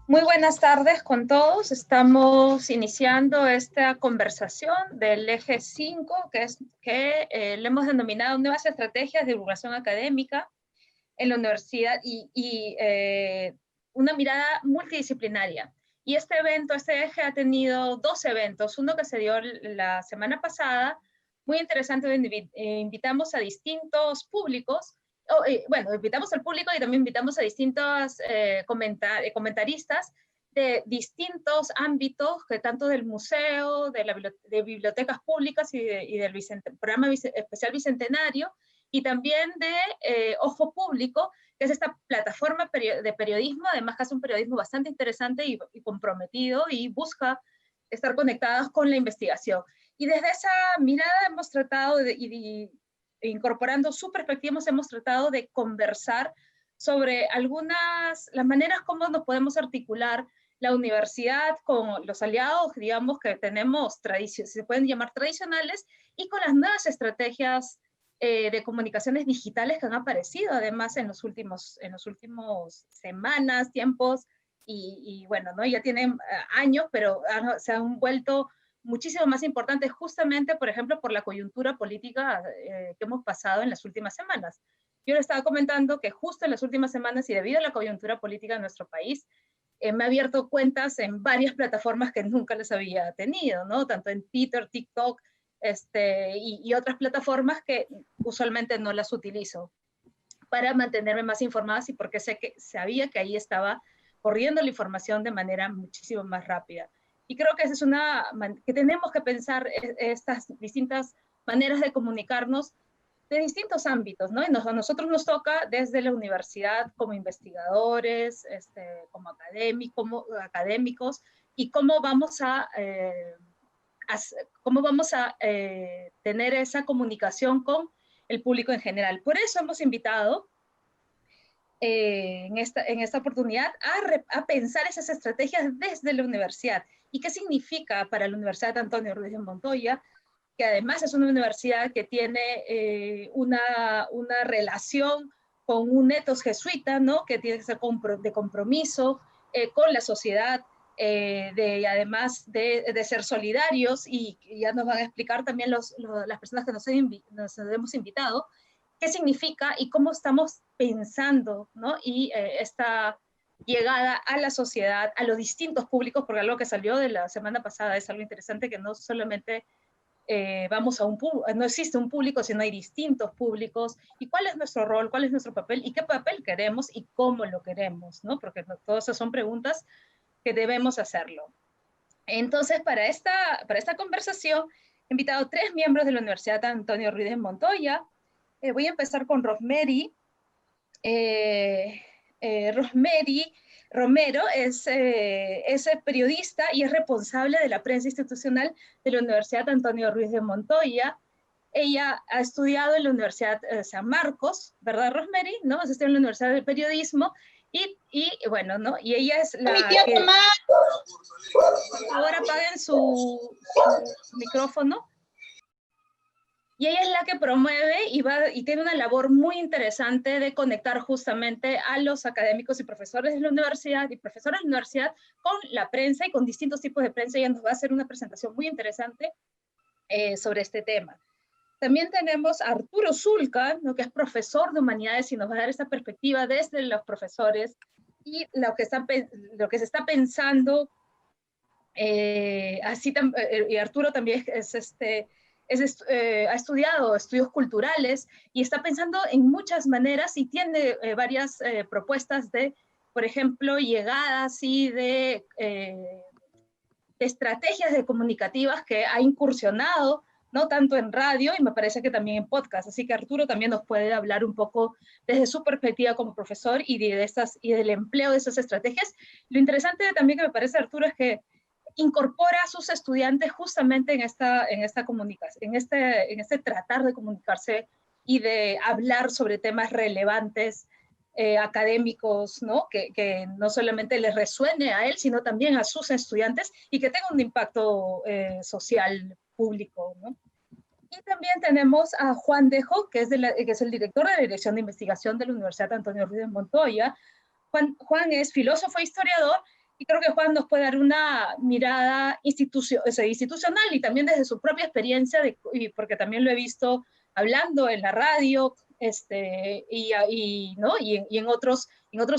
Muy buenas tardes con todos. Estamos iniciando esta conversación del eje 5, que le hemos denominado Nuevas Estrategias de Divulgación Académica en la Universidad y una mirada multidisciplinaria. Y este eje ha tenido dos eventos, uno que se dio la semana pasada, muy interesante, donde invitamos a distintos públicos. Bueno, invitamos al público y también invitamos a distintos comentaristas de distintos ámbitos, que tanto del museo, de bibliotecas públicas y del programa especial Bicentenario, y también de Ojo Público, que es esta plataforma de periodismo, además que hace un periodismo bastante interesante y comprometido y busca estar conectadas con la investigación. Y desde esa mirada hemos tratado incorporando su perspectiva, hemos tratado de conversar sobre las maneras como nos podemos articular la universidad con los aliados, digamos, que tenemos, se pueden llamar tradicionales, y con las nuevas estrategias de comunicaciones digitales que han aparecido, además, en los últimos semanas, tiempos, y bueno, ¿no? Ya tienen años, pero se han vuelto muchísimo más importantes justamente, por ejemplo, por la coyuntura política que hemos pasado en las últimas semanas. Yo le estaba comentando que justo en las últimas semanas y debido a la coyuntura política de nuestro país, me he abierto cuentas en varias plataformas que nunca les había tenido, ¿no? Tanto en Twitter, TikTok, y otras plataformas que usualmente no las utilizo para mantenerme más informada y porque sabía que ahí estaba corriendo la información de manera muchísimo más rápida. Y creo que que tenemos que pensar estas distintas maneras de comunicarnos de distintos ámbitos, ¿no? Y a nosotros nos toca desde la universidad como investigadores, como académicos, y cómo vamos a tener esa comunicación con el público en general. Por eso hemos invitado en esta oportunidad a pensar esas estrategias desde la universidad. ¿Y qué significa para la Universidad Antonio Ruiz de Montoya, que además es una universidad que tiene una relación con un ethos jesuita, ¿no? Que tiene que ser de compromiso con la sociedad, además de ser solidarios, y ya nos van a explicar también las personas que nos hemos invitado, qué significa y cómo estamos pensando, ¿no? Y esta llegada a la sociedad, a los distintos públicos, porque algo que salió de la semana pasada es algo interesante, que no solamente no existe un público, sino hay distintos públicos, y cuál es nuestro rol, cuál es nuestro papel, y qué papel queremos y cómo lo queremos, ¿no? Porque todas esas son preguntas que debemos hacerlo. Entonces, para esta conversación, he invitado a 3 miembros de la Universidad Antonio Ruiz de Montoya. Voy a empezar con Rosemary. Rosemary Romero es periodista y es responsable de la prensa institucional de la Universidad Antonio Ruiz de Montoya. Ella ha estudiado en la Universidad San Marcos, ¿verdad, Rosemary? ¿No? Has estudiado en la Universidad de Periodismo y bueno, ¿no? Y ella es la que... Ahora apaguen su micrófono. Y ella es la que promueve y tiene una labor muy interesante de conectar justamente a los académicos y profesores de la universidad y profesoras de la universidad con la prensa y con distintos tipos de prensa. Ella nos va a hacer una presentación muy interesante sobre este tema. También tenemos a Arturo Zulca, ¿no? Que es profesor de humanidades y nos va a dar esta perspectiva desde los profesores y lo que se está pensando. Y Arturo también ha estudiado estudios culturales y está pensando en muchas maneras y tiene varias propuestas de, por ejemplo, llegadas y de estrategias comunicativas que ha incursionado, no tanto en radio y me parece que también en podcast. Así que Arturo también nos puede hablar un poco desde su perspectiva como profesor y del empleo de esas estrategias. Lo interesante también que me parece, Arturo, es que incorpora a sus estudiantes justamente en esta comunicación, en este tratar de comunicarse y de hablar sobre temas relevantes académicos, ¿no? Que no solamente les resuene a él, sino también a sus estudiantes y que tenga un impacto social público, ¿no? Y también tenemos a Juan Dejo, que es el director de la Dirección de Investigación de la Universidad Antonio Ruiz de Montoya. Juan es filósofo e historiador, y creo que Juan nos puede dar una mirada institucional y también desde su propia experiencia, porque también lo he visto hablando en la radio, ¿no? y en otros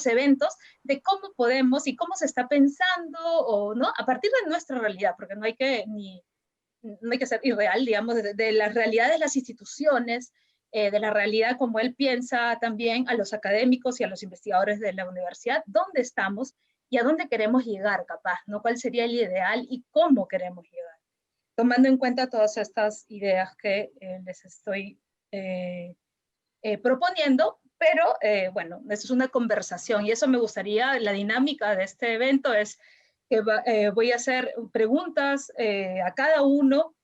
eventos, de cómo podemos y cómo se está pensando, o, ¿no? A partir de nuestra realidad, porque no hay que ser irreal, digamos, de las realidades de las instituciones, de la realidad como él piensa también a los académicos y a los investigadores de la universidad, dónde estamos y a dónde queremos llegar, capaz, ¿no? ¿Cuál sería el ideal y cómo queremos llegar? Tomando en cuenta todas estas ideas que les estoy proponiendo, pero bueno, eso es una conversación y eso me gustaría, la dinámica de este evento es que voy a hacer preguntas a cada uno.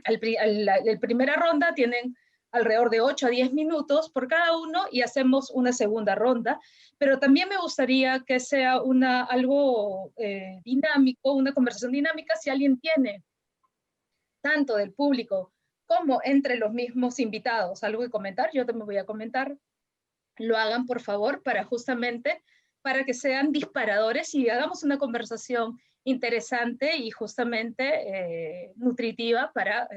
La primera ronda tienen alrededor de 8 a 10 minutos por cada uno y hacemos una segunda ronda, pero también me gustaría que sea algo dinámico, una conversación dinámica. Si alguien tiene, tanto del público como entre los mismos invitados, algo que comentar, yo también voy a comentar, lo hagan por favor, para que sean disparadores y hagamos una conversación interesante y justamente nutritiva para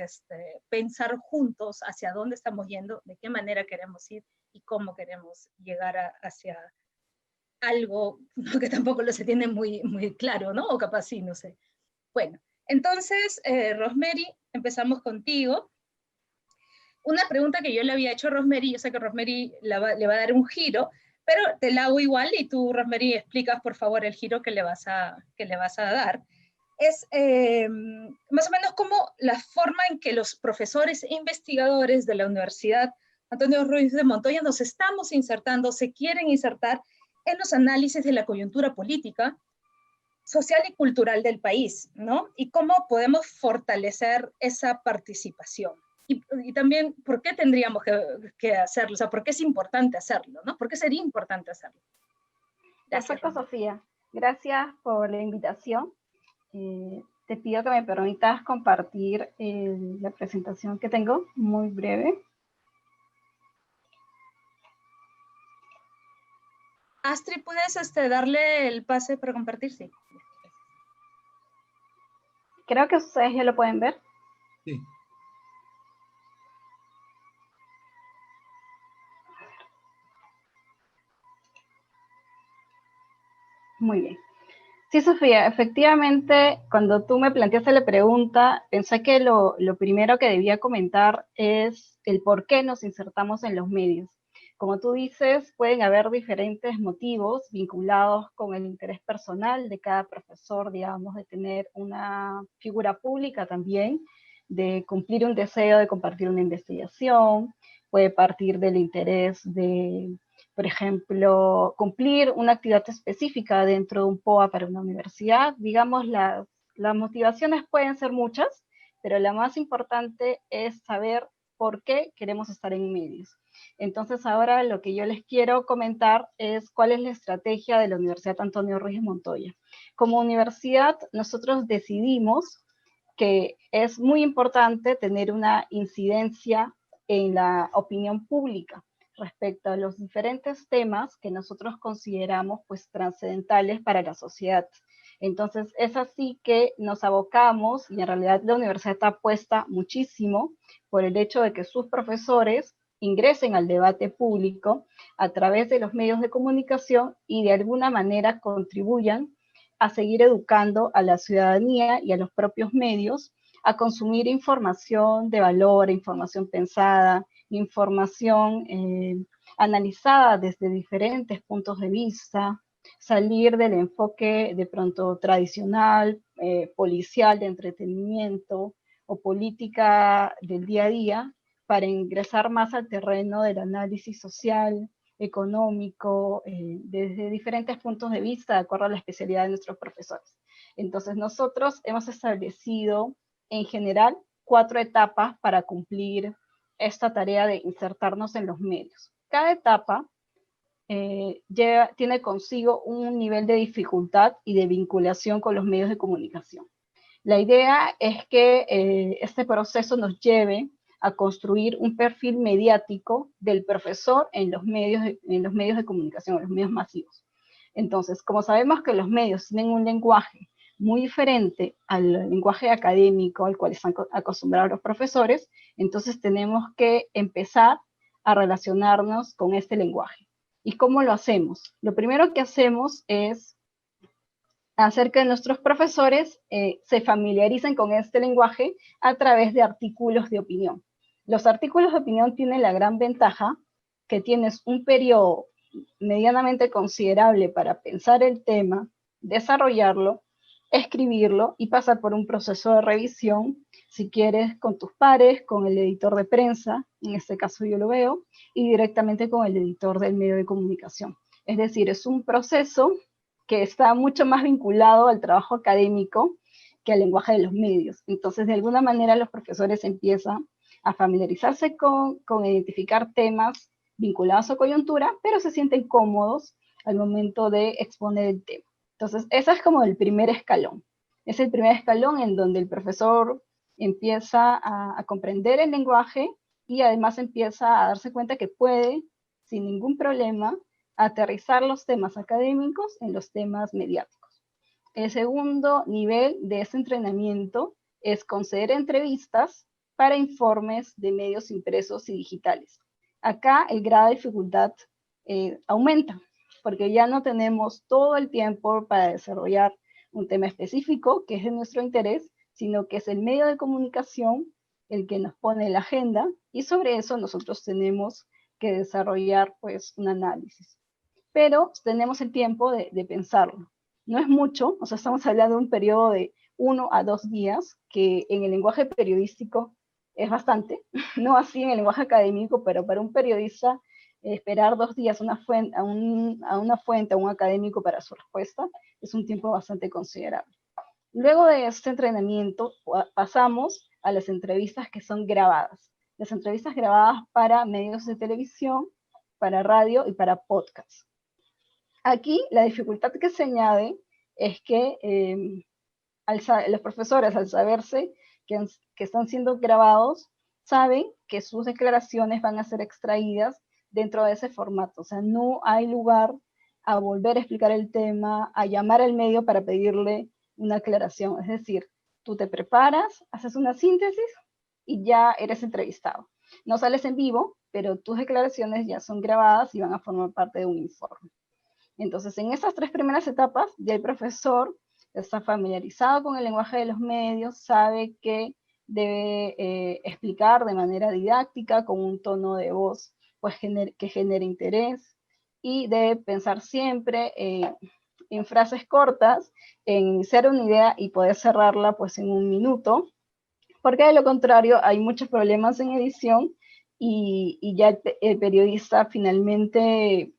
pensar juntos hacia dónde estamos yendo, de qué manera queremos ir y cómo queremos llegar hacia algo que tampoco lo se tiene muy claro, ¿no? O capaz sí, no sé. Bueno, entonces, Rosemary, empezamos contigo. Una pregunta que yo le había hecho a Rosemary, yo sé que Rosemary le va a dar un giro, pero te la hago igual y tú, Rosemary, explicas por favor el giro que le vas a dar. Es más o menos como la forma en que los profesores e investigadores de la Universidad Antonio Ruiz de Montoya nos estamos insertando, se quieren insertar en los análisis de la coyuntura política, social y cultural del país, ¿no? Y cómo podemos fortalecer esa participación. Y también, ¿por qué tendríamos que hacerlo? O sea, ¿por qué es importante hacerlo, no? ¿Por qué sería importante hacerlo? Gracias, perfecto, Sofía. Gracias por la invitación. Te pido que me permitas compartir la presentación que tengo, muy breve. Astrid, ¿puedes darle el pase para compartir? Sí. Creo que ustedes ya lo pueden ver. Sí. Muy bien. Sí, Sofía, efectivamente, cuando tú me planteaste la pregunta, pensé que lo primero que debía comentar es el por qué nos insertamos en los medios. Como tú dices, pueden haber diferentes motivos vinculados con el interés personal de cada profesor, digamos, de tener una figura pública también, de cumplir un deseo de compartir una investigación, puede partir del interés de, por ejemplo, cumplir una actividad específica dentro de un POA para una universidad. Digamos, las motivaciones pueden ser muchas, pero la más importante es saber por qué queremos estar en medios. Entonces, ahora lo que yo les quiero comentar es cuál es la estrategia de la Universidad Antonio Ruiz de Montoya. Como universidad, nosotros decidimos que es muy importante tener una incidencia en la opinión pública respecto a los diferentes temas que nosotros consideramos pues trascendentales para la sociedad. Entonces es así que nos abocamos, y en realidad la universidad apuesta muchísimo por el hecho de que sus profesores ingresen al debate público a través de los medios de comunicación y de alguna manera contribuyan a seguir educando a la ciudadanía y a los propios medios a consumir información de valor, información pensada, información analizada desde diferentes puntos de vista, salir del enfoque de pronto tradicional, policial, de entretenimiento o política del día a día, para ingresar más al terreno del análisis social, económico, desde diferentes puntos de vista, de acuerdo a la especialidad de nuestros profesores. Entonces nosotros hemos establecido en general 4 etapas para cumplir esta tarea de insertarnos en los medios. Cada etapa tiene consigo un nivel de dificultad y de vinculación con los medios de comunicación. La idea es que este proceso nos lleve a construir un perfil mediático del profesor en los medios de comunicación, en los medios masivos. Entonces, como sabemos que los medios tienen un lenguaje muy diferente al lenguaje académico al cual están acostumbrados los profesores, entonces tenemos que empezar a relacionarnos con este lenguaje. ¿Y cómo lo hacemos? Lo primero que hacemos es hacer que nuestros profesores se familiaricen con este lenguaje a través de artículos de opinión. Los artículos de opinión tienen la gran ventaja que tienes un periodo medianamente considerable para pensar el tema, desarrollarlo, escribirlo y pasar por un proceso de revisión, si quieres, con tus pares, con el editor de prensa, en este caso yo lo veo, y directamente con el editor del medio de comunicación. Es decir, es un proceso que está mucho más vinculado al trabajo académico que al lenguaje de los medios. Entonces, de alguna manera, los profesores empiezan a familiarizarse con identificar temas vinculados a coyuntura, pero se sienten cómodos al momento de exponer el tema. Entonces, ese es como el primer escalón. Es el primer escalón en donde el profesor empieza a comprender el lenguaje y además empieza a darse cuenta que puede, sin ningún problema, aterrizar los temas académicos en los temas mediáticos. El segundo nivel de ese entrenamiento es conceder entrevistas para informes de medios impresos y digitales. Acá el grado de dificultad aumenta, porque ya no tenemos todo el tiempo para desarrollar un tema específico que es de nuestro interés, sino que es el medio de comunicación el que nos pone la agenda y sobre eso nosotros tenemos que desarrollar pues un análisis. Pero tenemos el tiempo de pensarlo. No es mucho, o sea, estamos hablando de un periodo de 1 a 2 días, que en el lenguaje periodístico es bastante, no así en el lenguaje académico, pero para un periodista esperar 2 días a una fuente, a un académico para su respuesta, es un tiempo bastante considerable. Luego de este entrenamiento pasamos a las entrevistas que son grabadas. Las entrevistas grabadas para medios de televisión, para radio y para podcast. Aquí la dificultad que se añade es que los profesores, al saberse que están siendo grabados, saben que sus declaraciones van a ser extraídas dentro de ese formato. O sea, no hay lugar a volver a explicar el tema, a llamar al medio para pedirle una aclaración. Es decir, tú te preparas, haces una síntesis y ya eres entrevistado. No sales en vivo, pero tus declaraciones ya son grabadas y van a formar parte de un informe. Entonces, en estas 3 primeras etapas, ya el profesor está familiarizado con el lenguaje de los medios, sabe que debe explicar de manera didáctica, con un tono de voz pues, que genere interés, y debe pensar siempre en frases cortas, en iniciar una idea y poder cerrarla pues, en 1 minuto, porque de lo contrario hay muchos problemas en edición y ya el periodista finalmente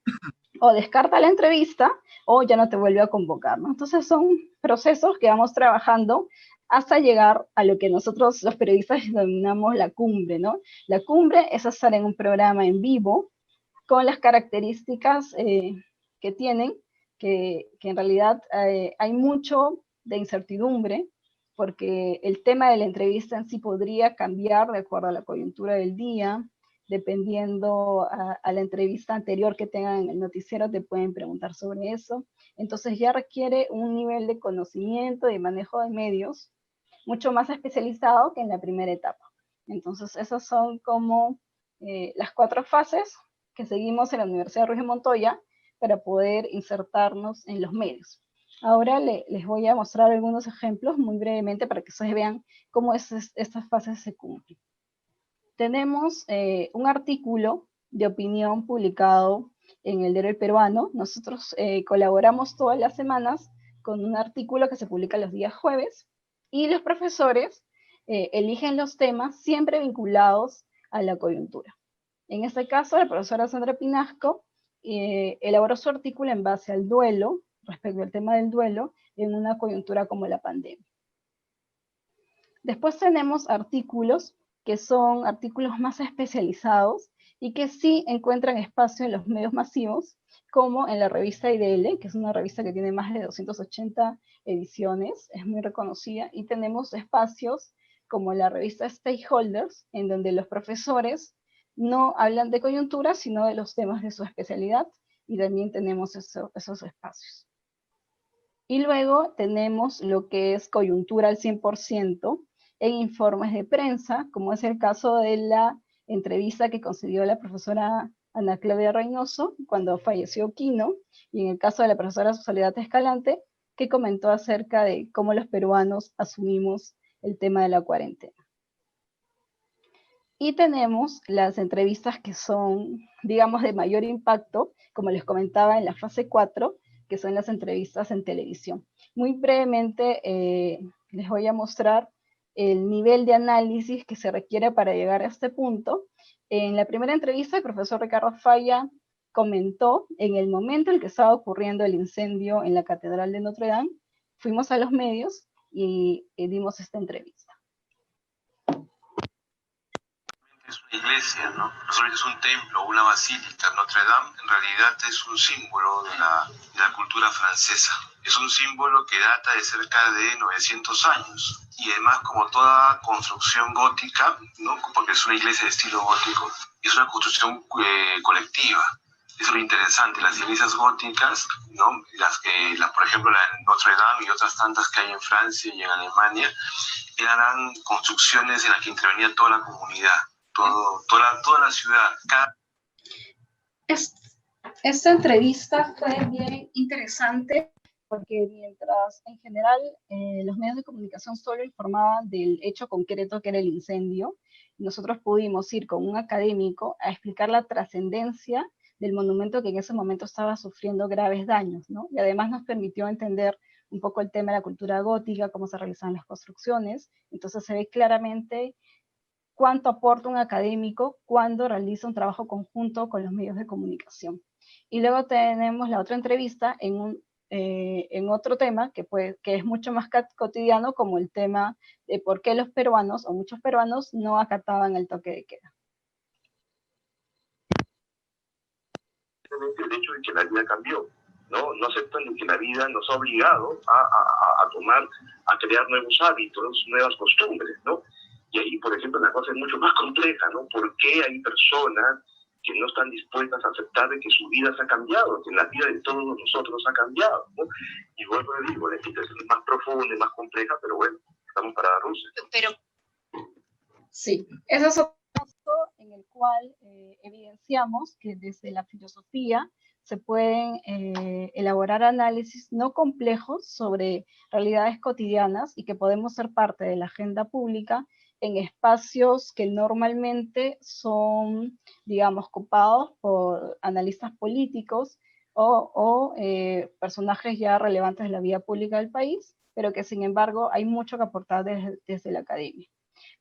o descarta la entrevista o ya no te vuelve a convocar, ¿no? Entonces son procesos que vamos trabajando hasta llegar a lo que nosotros los periodistas denominamos la cumbre, ¿no? La cumbre es estar en un programa en vivo con las características que tienen, que en realidad hay mucho de incertidumbre, porque el tema de la entrevista en sí podría cambiar de acuerdo a la coyuntura del día, dependiendo a la entrevista anterior que tengan en el noticiero, te pueden preguntar sobre eso. Entonces ya requiere un nivel de conocimiento y manejo de medios mucho más especializado que en la primera etapa. Entonces esas son como las 4 fases que seguimos en la Universidad Ruiz de Montoya para poder insertarnos en los medios. Ahora les voy a mostrar algunos ejemplos muy brevemente para que ustedes vean cómo estas fases se cumplen. Tenemos un artículo de opinión publicado en el Diario El Peruano. Nosotros colaboramos todas las semanas con un artículo que se publica los días jueves y los profesores eligen los temas siempre vinculados a la coyuntura. En este caso, la profesora Sandra Pinasco elaboró su artículo en base al duelo, respecto al tema del duelo, en una coyuntura como la pandemia. Después tenemos artículos que son artículos más especializados y que sí encuentran espacio en los medios masivos, como en la revista IDL, que es una revista que tiene más de 280 ediciones, es muy reconocida, y tenemos espacios como la revista Stakeholders, en donde los profesores no hablan de coyuntura, sino de los temas de su especialidad, y también tenemos esos espacios. Y luego tenemos lo que es coyuntura al 100% en informes de prensa, como es el caso de la entrevista que concedió la profesora Ana Claudia Reynoso cuando falleció Quino, y en el caso de la profesora Soledad Escalante, que comentó acerca de cómo los peruanos asumimos el tema de la cuarentena. Y tenemos las entrevistas que son, digamos, de mayor impacto, como les comentaba en la fase 4, que son las entrevistas en televisión. Muy brevemente les voy a mostrar el nivel de análisis que se requiere para llegar a este punto. En la primera entrevista, el profesor Ricardo Falla comentó en el momento en que estaba ocurriendo el incendio en la Catedral de Notre Dame, fuimos a los medios y dimos esta entrevista. Es una iglesia, ¿no? No solamente es un templo, una basílica. Notre Dame en realidad es un símbolo de la cultura francesa. Es un símbolo que data de cerca de 900 años. Y además, como toda construcción gótica, ¿no? Porque es una iglesia de estilo gótico, es una construcción colectiva. Eso es lo interesante. Las iglesias góticas, ¿no? Por ejemplo, la de Notre Dame y otras tantas que hay en Francia y en Alemania, eran construcciones en las que intervenía toda la comunidad. Toda la ciudad. Esta entrevista fue bien interesante porque mientras en general los medios de comunicación solo informaban del hecho concreto que era el incendio, nosotros pudimos ir con un académico a explicar la trascendencia del monumento que en ese momento estaba sufriendo graves daños, ¿no? Y además nos permitió entender un poco el tema de la cultura gótica, cómo se realizaban las construcciones. Entonces se ve claramente cuánto aporta un académico cuando realiza un trabajo conjunto con los medios de comunicación. Y luego tenemos la otra entrevista en otro tema que es mucho más cotidiano, como el tema de por qué los peruanos, o muchos peruanos, no acataban el toque de queda. El hecho de que la vida cambió, no aceptan que la vida nos ha obligado a crear nuevos hábitos, nuevas costumbres, ¿no? Y ahí, por ejemplo, la cosa es mucho más compleja, ¿no? ¿Por qué hay personas que no están dispuestas a aceptar de que su vida se ha cambiado, que la vida de todos nosotros ha cambiado, ¿no? Y vuelvo a digo, la situación es más profunda y más compleja, pero bueno, estamos para dar luces. Pero sí, ese es otro caso en el cual evidenciamos que desde la filosofía se pueden elaborar análisis no complejos sobre realidades cotidianas y que podemos ser parte de la agenda pública en espacios que normalmente son, digamos, copados por analistas políticos o personajes ya relevantes de la vida pública del país, pero que sin embargo hay mucho que aportar desde la academia.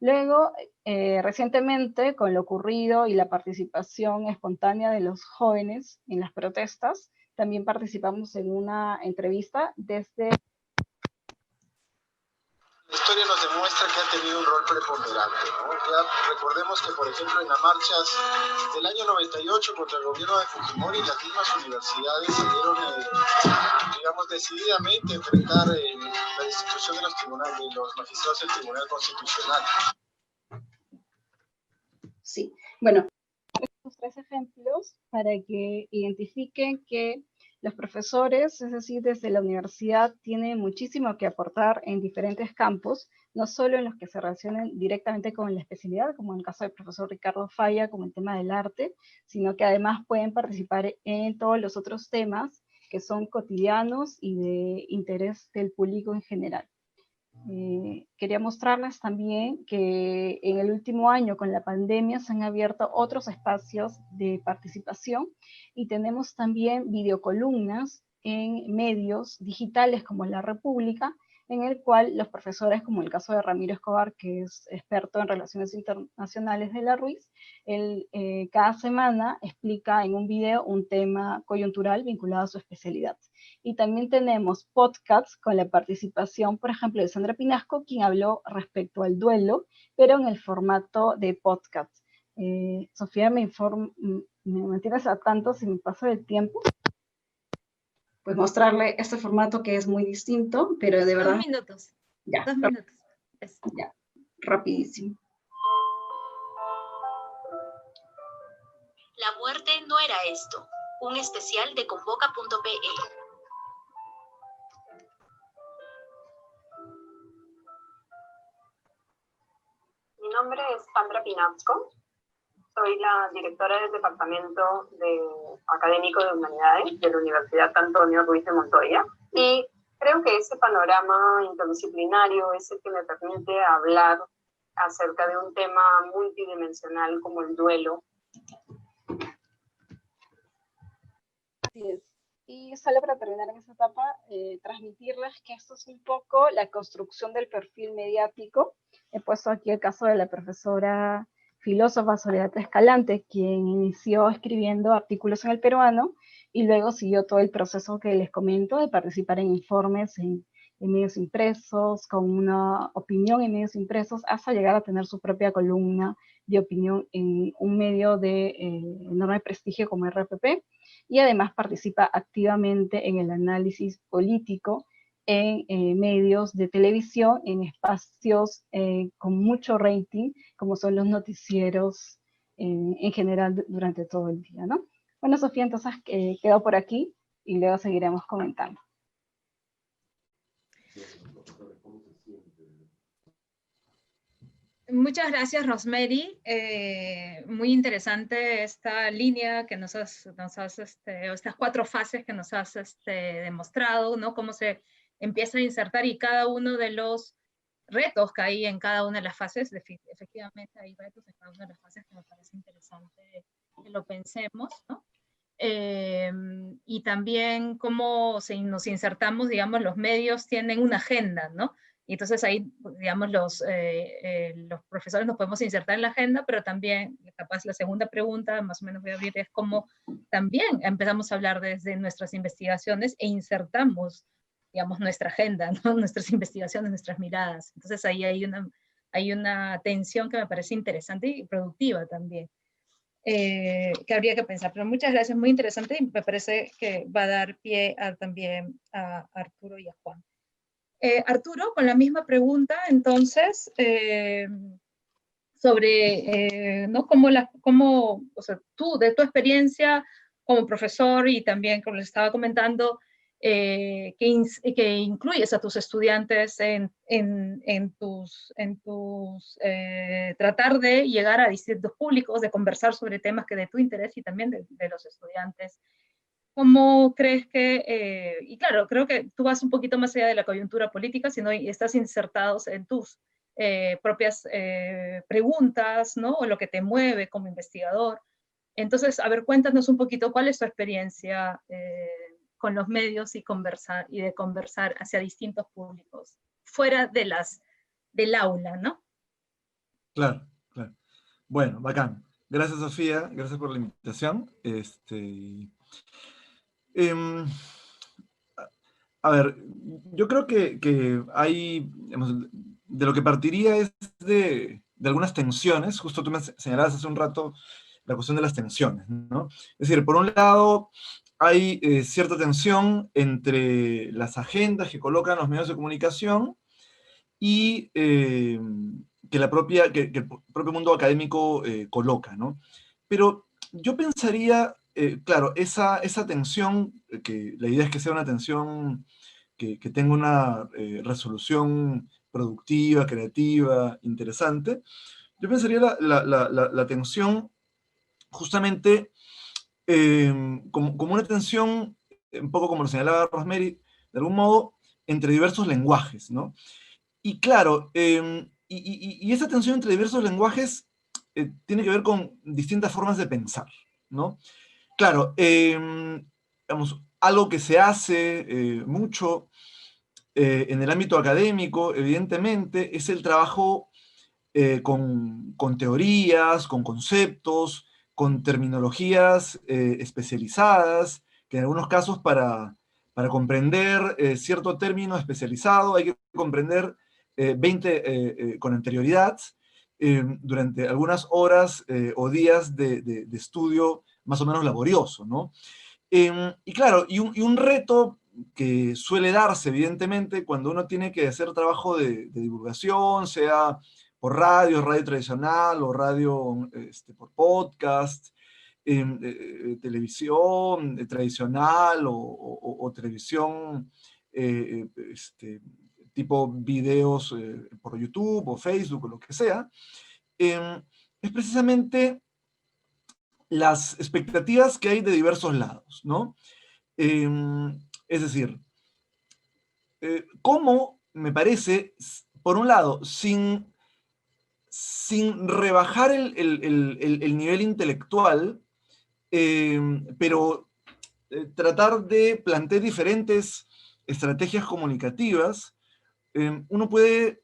Luego, recientemente, con lo ocurrido y la participación espontánea de los jóvenes en las protestas, también participamos en una entrevista desde... La historia nos demuestra que ha tenido un rol preponderante, ¿no? Ya recordemos que, por ejemplo, en las marchas del año 98 contra el gobierno de Fujimori, las mismas universidades salieron, digamos, decididamente a enfrentar la destitución de los tribunales, de los magistrados del Tribunal Constitucional. Sí, bueno, estos 3 ejemplos para que identifiquen que los profesores, es decir, desde la universidad, tienen muchísimo que aportar en diferentes campos, no solo en los que se relacionen directamente con la especialidad, como en el caso del profesor Ricardo Falla, como el tema del arte, sino que además pueden participar en todos los otros temas que son cotidianos y de interés del público en general. Quería mostrarles también que en el último año con la pandemia se han abierto otros espacios de participación y tenemos también videocolumnas en medios digitales como La República, en el cual los profesores, como el caso de Ramiro Escobar, que es experto en relaciones internacionales de la Ruiz, él cada semana explica en un video un tema coyuntural vinculado a su especialidad. Y también tenemos podcasts con la participación, por ejemplo, de Sandra Pinasco, quien habló respecto al duelo, pero en el formato de podcast. Sofía, me mantienes a tanto si me paso el tiempo. Pues mostrarle este formato que es muy distinto, pero de verdad... 2 minutos. Ya. 2 minutos. Ya. rapidísimo. La muerte no era esto. Un especial de Convoca.pe. Mi nombre es Sandra Pinazco. Soy la directora del Departamento Académico de Humanidades de la Universidad Antonio Ruiz de Montoya. Y creo que ese panorama interdisciplinario es el que me permite hablar acerca de un tema multidimensional como el duelo. Así es. Y solo para terminar en esta etapa, transmitirles que esto es un poco la construcción del perfil mediático. He puesto aquí el caso de la profesora filósofa Soledad Escalante, quien inició escribiendo artículos en El Peruano y luego siguió todo el proceso que les comento de participar en informes en medios impresos, con una opinión en medios impresos, hasta llegar a tener su propia columna de opinión en un medio de enorme prestigio como RPP, y además participa activamente en el análisis político en medios de televisión, en espacios con mucho rating, como son los noticieros en general durante todo el día, ¿no? Bueno, Sofía, entonces quedo por aquí y luego seguiremos comentando. Muchas gracias, Rosemary. Muy interesante esta línea que nos has estas 4 fases que nos has demostrado, ¿no? Cómo se empieza a insertar y cada uno de los retos que hay en cada una de las fases. Efectivamente hay retos en cada una de las fases que me parece interesante que lo pensemos, ¿no? Y también cómo nos insertamos, digamos, los medios tienen una agenda, ¿no? Y entonces ahí, digamos, los profesores nos podemos insertar en la agenda, pero también, capaz la segunda pregunta, más o menos voy a abrir, es cómo también empezamos a hablar desde nuestras investigaciones e insertamos, digamos, nuestra agenda, ¿no? Nuestras investigaciones, nuestras miradas. Entonces ahí hay una tensión que me parece interesante y productiva también, que habría que pensar. Pero muchas gracias, muy interesante, y me parece que va a dar pie también a Arturo y a Juan. Arturo, con la misma pregunta, entonces, sobre, ¿no? Cómo, o sea, tú, de tu experiencia como profesor y también, como les estaba comentando, que incluyes a tus estudiantes en tratar de llegar a distintos públicos, de conversar sobre temas que de tu interés y también de los estudiantes. ¿Cómo crees que, y claro, creo que tú vas un poquito más allá de la coyuntura política, sino estás insertados en tus propias preguntas, ¿no? O lo que te mueve como investigador. Entonces, a ver, cuéntanos un poquito cuál es tu experiencia con los medios y de conversar hacia distintos públicos, fuera del aula, ¿no? Claro, claro. Bueno, bacán. Gracias, Sofía. Gracias por la invitación. A ver, yo creo que hay, digamos, de lo que partiría es de algunas tensiones. Justo tú me señalabas hace un rato la cuestión de las tensiones, ¿no? Es decir, por un lado, hay cierta tensión entre las agendas que colocan los medios de comunicación y que el propio mundo académico coloca, ¿no? Pero yo pensaría, claro, esa tensión, que la idea es que sea una tensión que tenga una resolución productiva, creativa, interesante. Yo pensaría la tensión justamente como una tensión, un poco como lo señalaba Rosemary, de algún modo, entre diversos lenguajes, ¿no? Y claro, y esa tensión entre diversos lenguajes tiene que ver con distintas formas de pensar, ¿no? Claro, digamos, algo que se hace mucho en el ámbito académico, evidentemente, es el trabajo con teorías, con conceptos, con terminologías especializadas, que en algunos casos para comprender cierto término especializado hay que comprender 20 con anterioridad, durante algunas horas o días de estudio más o menos laborioso, ¿no? Y claro, y un reto que suele darse, evidentemente, cuando uno tiene que hacer trabajo de divulgación, sea por radio tradicional o radio por podcast, televisión tradicional o televisión tipo videos por YouTube o Facebook o lo que sea, es precisamente las expectativas que hay de diversos lados, ¿no? Es decir, cómo me parece, por un lado, sin rebajar el nivel intelectual, pero tratar de plantear diferentes estrategias comunicativas, uno puede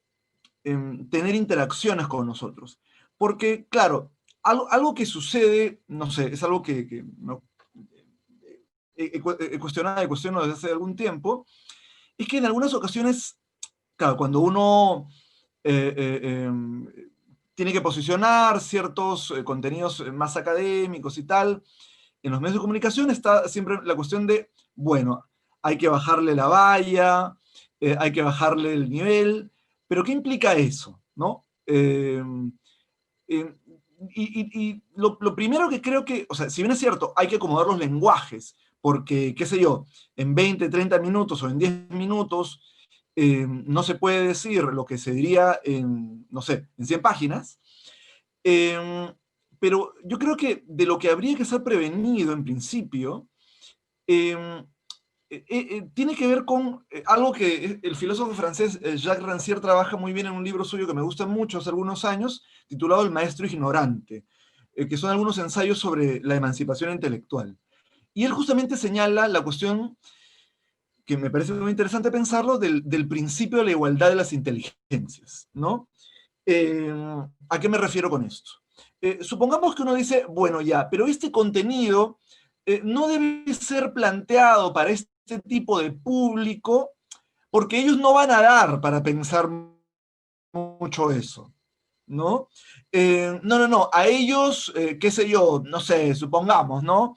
tener interacciones con nosotros. Porque, claro, algo que sucede, no sé, es algo que no, he cuestionado y cuestiono desde hace algún tiempo, es que en algunas ocasiones, claro, cuando uno tiene que posicionar ciertos contenidos más académicos y tal, en los medios de comunicación está siempre la cuestión de, bueno, hay que bajarle la valla, hay que bajarle el nivel, pero ¿qué implica eso? ¿No? Y lo primero que creo que, o sea, si bien es cierto, hay que acomodar los lenguajes, porque, qué sé yo, en 20, 30 minutos o en 10 minutos no se puede decir lo que se diría en, no sé, en 100 páginas, pero yo creo que de lo que habría que ser prevenido en principio, tiene que ver con algo que el filósofo francés Jacques Rancière trabaja muy bien en un libro suyo que me gusta mucho hace algunos años, titulado El maestro ignorante, que son algunos ensayos sobre la emancipación intelectual. Y él justamente señala la cuestión, que me parece muy interesante pensarlo, del principio de la igualdad de las inteligencias, ¿no? ¿A qué me refiero con esto? Supongamos que uno dice, bueno, ya, pero este contenido no debe ser planteado para este tipo de público porque ellos no van a dar para pensar mucho eso, ¿no? No, a ellos, qué sé yo, no sé, supongamos, ¿no?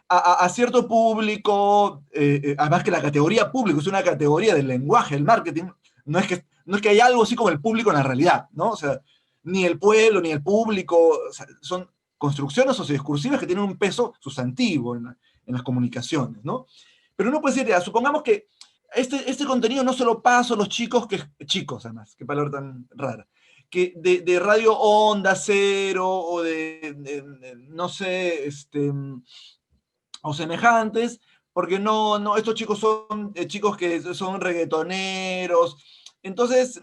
A cierto público, además que la categoría público es una categoría del lenguaje, del marketing, no es que haya algo así como el público en la realidad, ¿no? O sea, ni el pueblo, ni el público, o sea, son construcciones sociodiscursivas que tienen un peso sustantivo en las comunicaciones, ¿no? Pero uno puede decir, ya, supongamos que este contenido no se lo paso a los chicos además, qué palabra tan rara, que de Radio Onda Cero o no sé, o semejantes, porque no, estos chicos son chicos que son reggaetoneros, entonces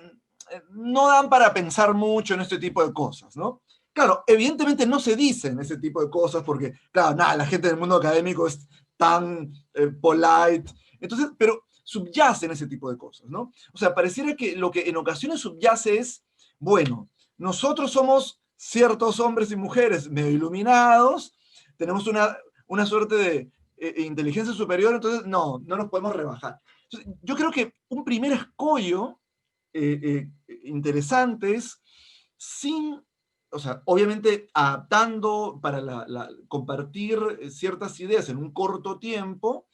no dan para pensar mucho en este tipo de cosas, ¿no? Claro, evidentemente no se dicen ese tipo de cosas porque, claro, nada, la gente del mundo académico es tan polite, entonces, pero subyacen ese tipo de cosas, ¿no? O sea, pareciera que lo que en ocasiones subyace es, bueno, nosotros somos ciertos hombres y mujeres medio iluminados, tenemos una suerte de inteligencia superior, entonces no nos podemos rebajar. Entonces, yo creo que un primer escollo interesante es sin, o sea, obviamente adaptando para compartir ciertas ideas en un corto tiempo,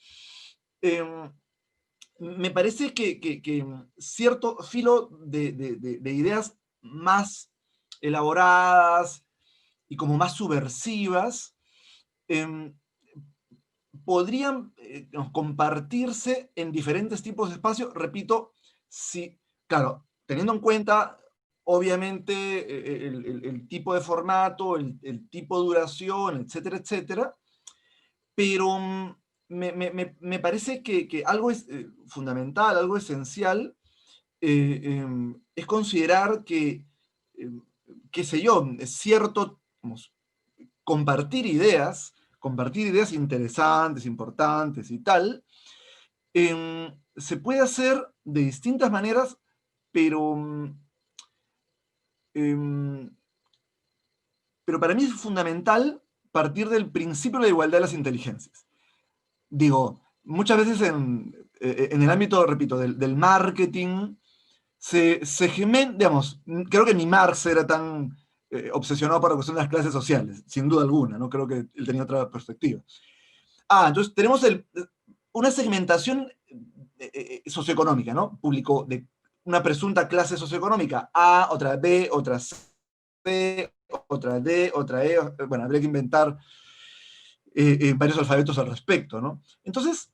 me parece que cierto filo de ideas más elaboradas y como más subversivas, podrían compartirse en diferentes tipos de espacios, repito, si, claro, teniendo en cuenta, obviamente, el tipo de formato, el tipo de duración, etcétera, etcétera, pero me parece que algo es fundamental, algo esencial, es considerar que, qué sé yo, es cierto, vamos, compartir ideas interesantes, importantes y tal, se puede hacer de distintas maneras, pero, em, pero para mí es fundamental partir del principio de la igualdad de las inteligencias. Digo, muchas veces en el ámbito, repito, del marketing, digamos, creo que ni Marx era tan obsesionado por la cuestión de las clases sociales, sin duda alguna, no creo que él tenía otra perspectiva. Entonces tenemos una segmentación socioeconómica, ¿no? Público de una presunta clase socioeconómica, A, otra B, otra C, otra D, otra E, bueno, habría que inventar varios alfabetos al respecto, ¿no? Entonces,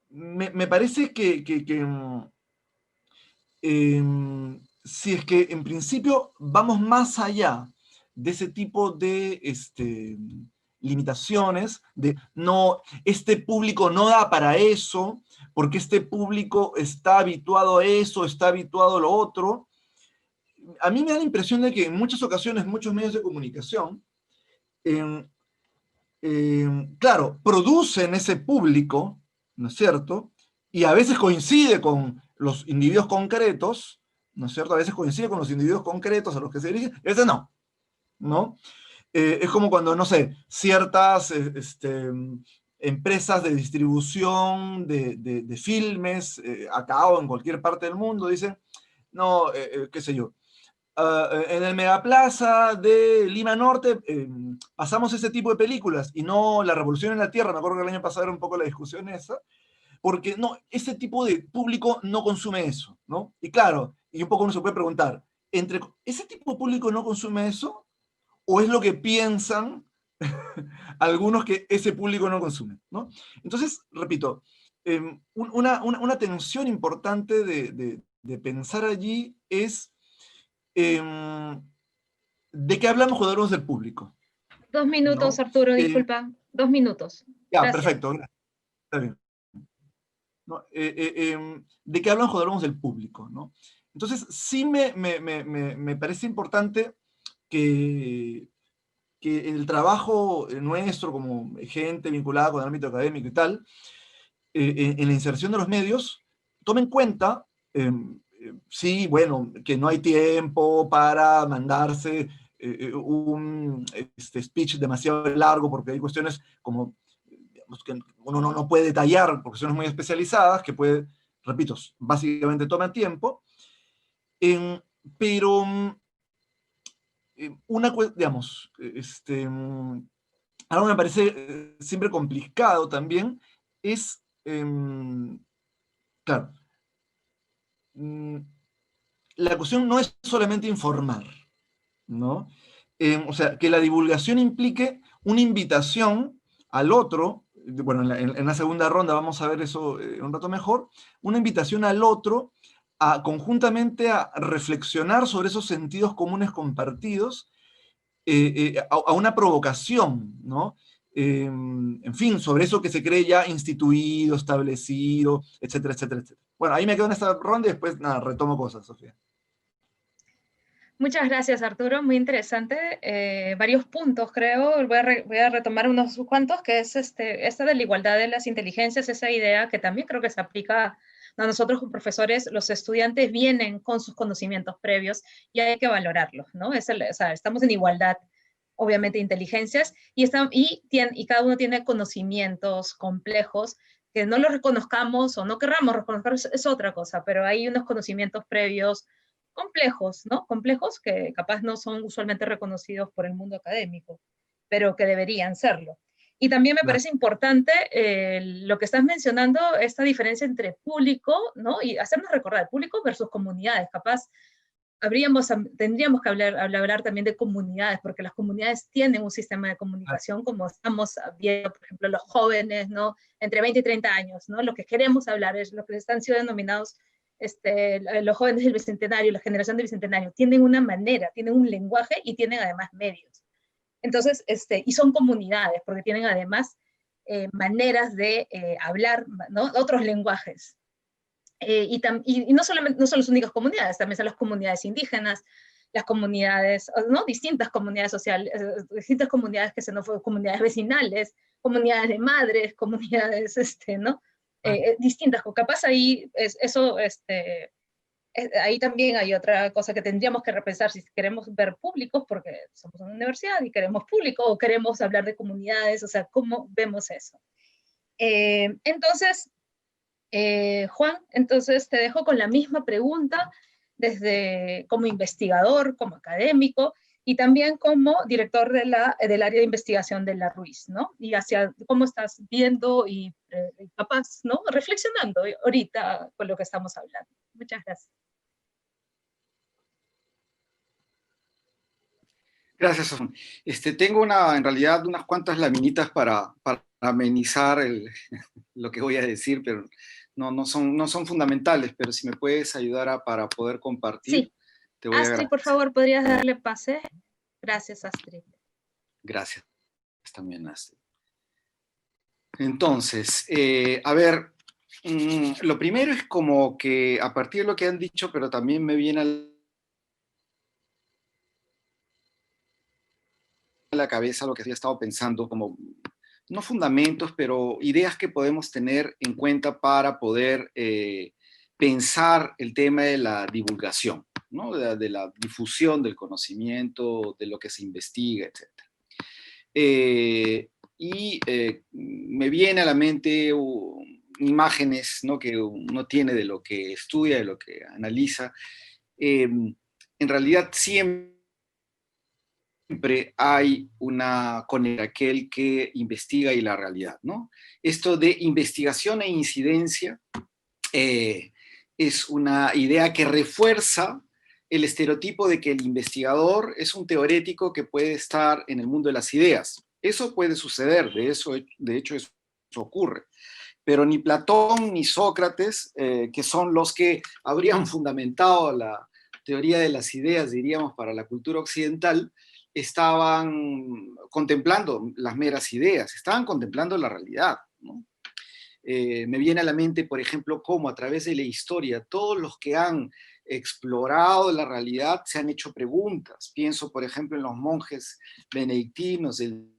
me parece que si es que en principio vamos más allá de ese tipo de limitaciones, de no, este público no da para eso, porque este público está habituado a eso, está habituado a lo otro. A mí me da la impresión de que en muchas ocasiones muchos medios de comunicación, claro, producen ese público, ¿no es cierto? Y a veces coincide con los individuos concretos, ¿no es cierto? A veces coincide con los individuos concretos a los que se dirigen, y a veces no, ¿no? Es como cuando, no sé, ciertas empresas de distribución de filmes, acá o en cualquier parte del mundo, dicen, no, qué sé yo, en el Megaplaza de Lima Norte pasamos ese tipo de películas y no La Revolución en la Tierra. Me acuerdo que el año pasado era un poco la discusión esa, porque no, ese tipo de público no consume eso, ¿no? Y claro, y un poco uno se puede preguntar, ¿entre ese tipo de público no consume eso? ¿O es lo que piensan algunos que ese público no consume, ¿no? Entonces, repito, una tensión importante de pensar allí es ¿de qué hablamos cuando hablamos del público? 2 minutos, ¿No? Arturo, disculpa. 2 minutos. Ya, Gracias. perfecto. Está bien. ¿No? ¿De qué hablamos cuando hablamos del público? ¿No? Entonces, sí me parece importante que el trabajo nuestro como gente vinculada con el ámbito académico y tal, en la inserción de los medios, tome en cuenta, sí, bueno, que no hay tiempo para mandarse un speech demasiado largo, porque hay cuestiones como, digamos, que uno no puede detallar, por cuestiones muy especializadas, que puede, repito, básicamente toma tiempo, pero digamos, algo que me parece siempre complicado también es, claro, la cuestión no es solamente informar, ¿no? O sea, que la divulgación implique una invitación al otro, bueno, en la segunda ronda vamos a ver eso un rato mejor, una invitación al otro conjuntamente a reflexionar sobre esos sentidos comunes compartidos, a una provocación, ¿no? En fin, sobre eso que se cree ya instituido, establecido, etcétera, etcétera, etcétera. Bueno, ahí me quedo en esta ronda y después, nada, retomo cosas, Sofía. Muchas gracias, Arturo. Muy interesante. Varios puntos, creo. Voy a retomar unos cuantos, que es esta de la igualdad de las inteligencias, esa idea que también creo que se aplica a nosotros como profesores. Los estudiantes vienen con sus conocimientos previos y hay que valorarlos, ¿no? O sea, estamos en igualdad, obviamente, de inteligencias y cada uno tiene conocimientos complejos que no los reconozcamos o no querramos reconocer, es otra cosa, pero hay unos conocimientos previos complejos, ¿no? Complejos que capaz no son usualmente reconocidos por el mundo académico, pero que deberían serlo. Y también me parece importante lo que estás mencionando, esta diferencia entre público, ¿no? Y hacernos recordar público versus comunidades. Capaz tendríamos que hablar también de comunidades, porque las comunidades tienen un sistema de comunicación, como estamos viendo, por ejemplo, los jóvenes, ¿no? Entre 20 y 30 años, ¿no? Lo que queremos hablar es lo que están siendo denominados los jóvenes del Bicentenario, la generación del Bicentenario, tienen una manera, tienen un lenguaje y tienen además medios. Entonces, y son comunidades, porque tienen además maneras de hablar, ¿no? Otros lenguajes. Y no son las únicas comunidades, también son las comunidades indígenas, las comunidades, ¿no? Distintas comunidades sociales, distintas comunidades que comunidades vecinales, comunidades de madres, comunidades, ¿no? Distintas, capaz ahí ahí también hay otra cosa que tendríamos que repensar si queremos ver públicos, porque somos una universidad y queremos público, o queremos hablar de comunidades, o sea, ¿cómo vemos eso? Entonces, Juan, entonces te dejo con la misma pregunta como investigador, como académico, y también como director del área de investigación de la Ruiz, ¿no? Y hacia cómo estás viendo y capaz, ¿no? Reflexionando ahorita con lo que estamos hablando. Muchas gracias. Gracias, Sofón. Tengo en realidad unas cuantas laminitas para amenizar lo que voy a decir, pero no son fundamentales, pero si me puedes ayudar para poder compartir, sí. Te voy a agradecer. Astrid, por favor, ¿podrías darle pase? Gracias, Astrid. Gracias también, Astrid. Entonces, a ver, lo primero es como que a partir de lo que han dicho, pero también me viene a la cabeza lo que había estado pensando, como no fundamentos, pero ideas que podemos tener en cuenta para poder pensar el tema de la divulgación, ¿no? de la difusión del conocimiento, de lo que se investiga, etc. Me viene a la mente imágenes, ¿no? que uno tiene de lo que estudia, de lo que analiza. En realidad siempre hay una con aquel que investiga y la realidad, ¿no? Esto de investigación e incidencia es una idea que refuerza el estereotipo de que el investigador es un teórico que puede estar en el mundo de las ideas. Eso puede suceder, de hecho eso ocurre. Pero ni Platón ni Sócrates, que son los que habrían fundamentado la teoría de las ideas, diríamos, para la cultura occidental, estaban contemplando las meras ideas, estaban contemplando la realidad, ¿no? Me viene a la mente, por ejemplo, cómo a través de la historia todos los que han explorado la realidad se han hecho preguntas. Pienso, por ejemplo, en los monjes benedictinos del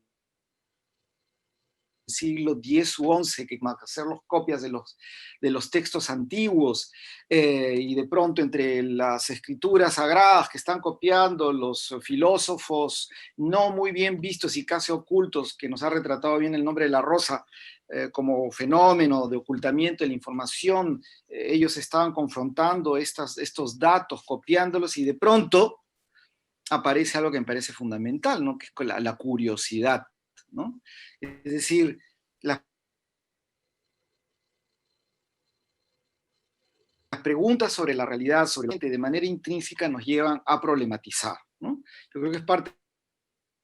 siglo X u XI, que hacer las copias de los textos antiguos, y de pronto entre las escrituras sagradas que están copiando los filósofos no muy bien vistos y casi ocultos, que nos ha retratado bien el Nombre de la Rosa, como fenómeno de ocultamiento de la información, ellos estaban confrontando estos datos, copiándolos, y de pronto aparece algo que me parece fundamental, ¿no? Que es la curiosidad, ¿no? Es decir, las preguntas sobre la realidad, de manera intrínseca, nos llevan a problematizar, ¿no? Yo creo que es parte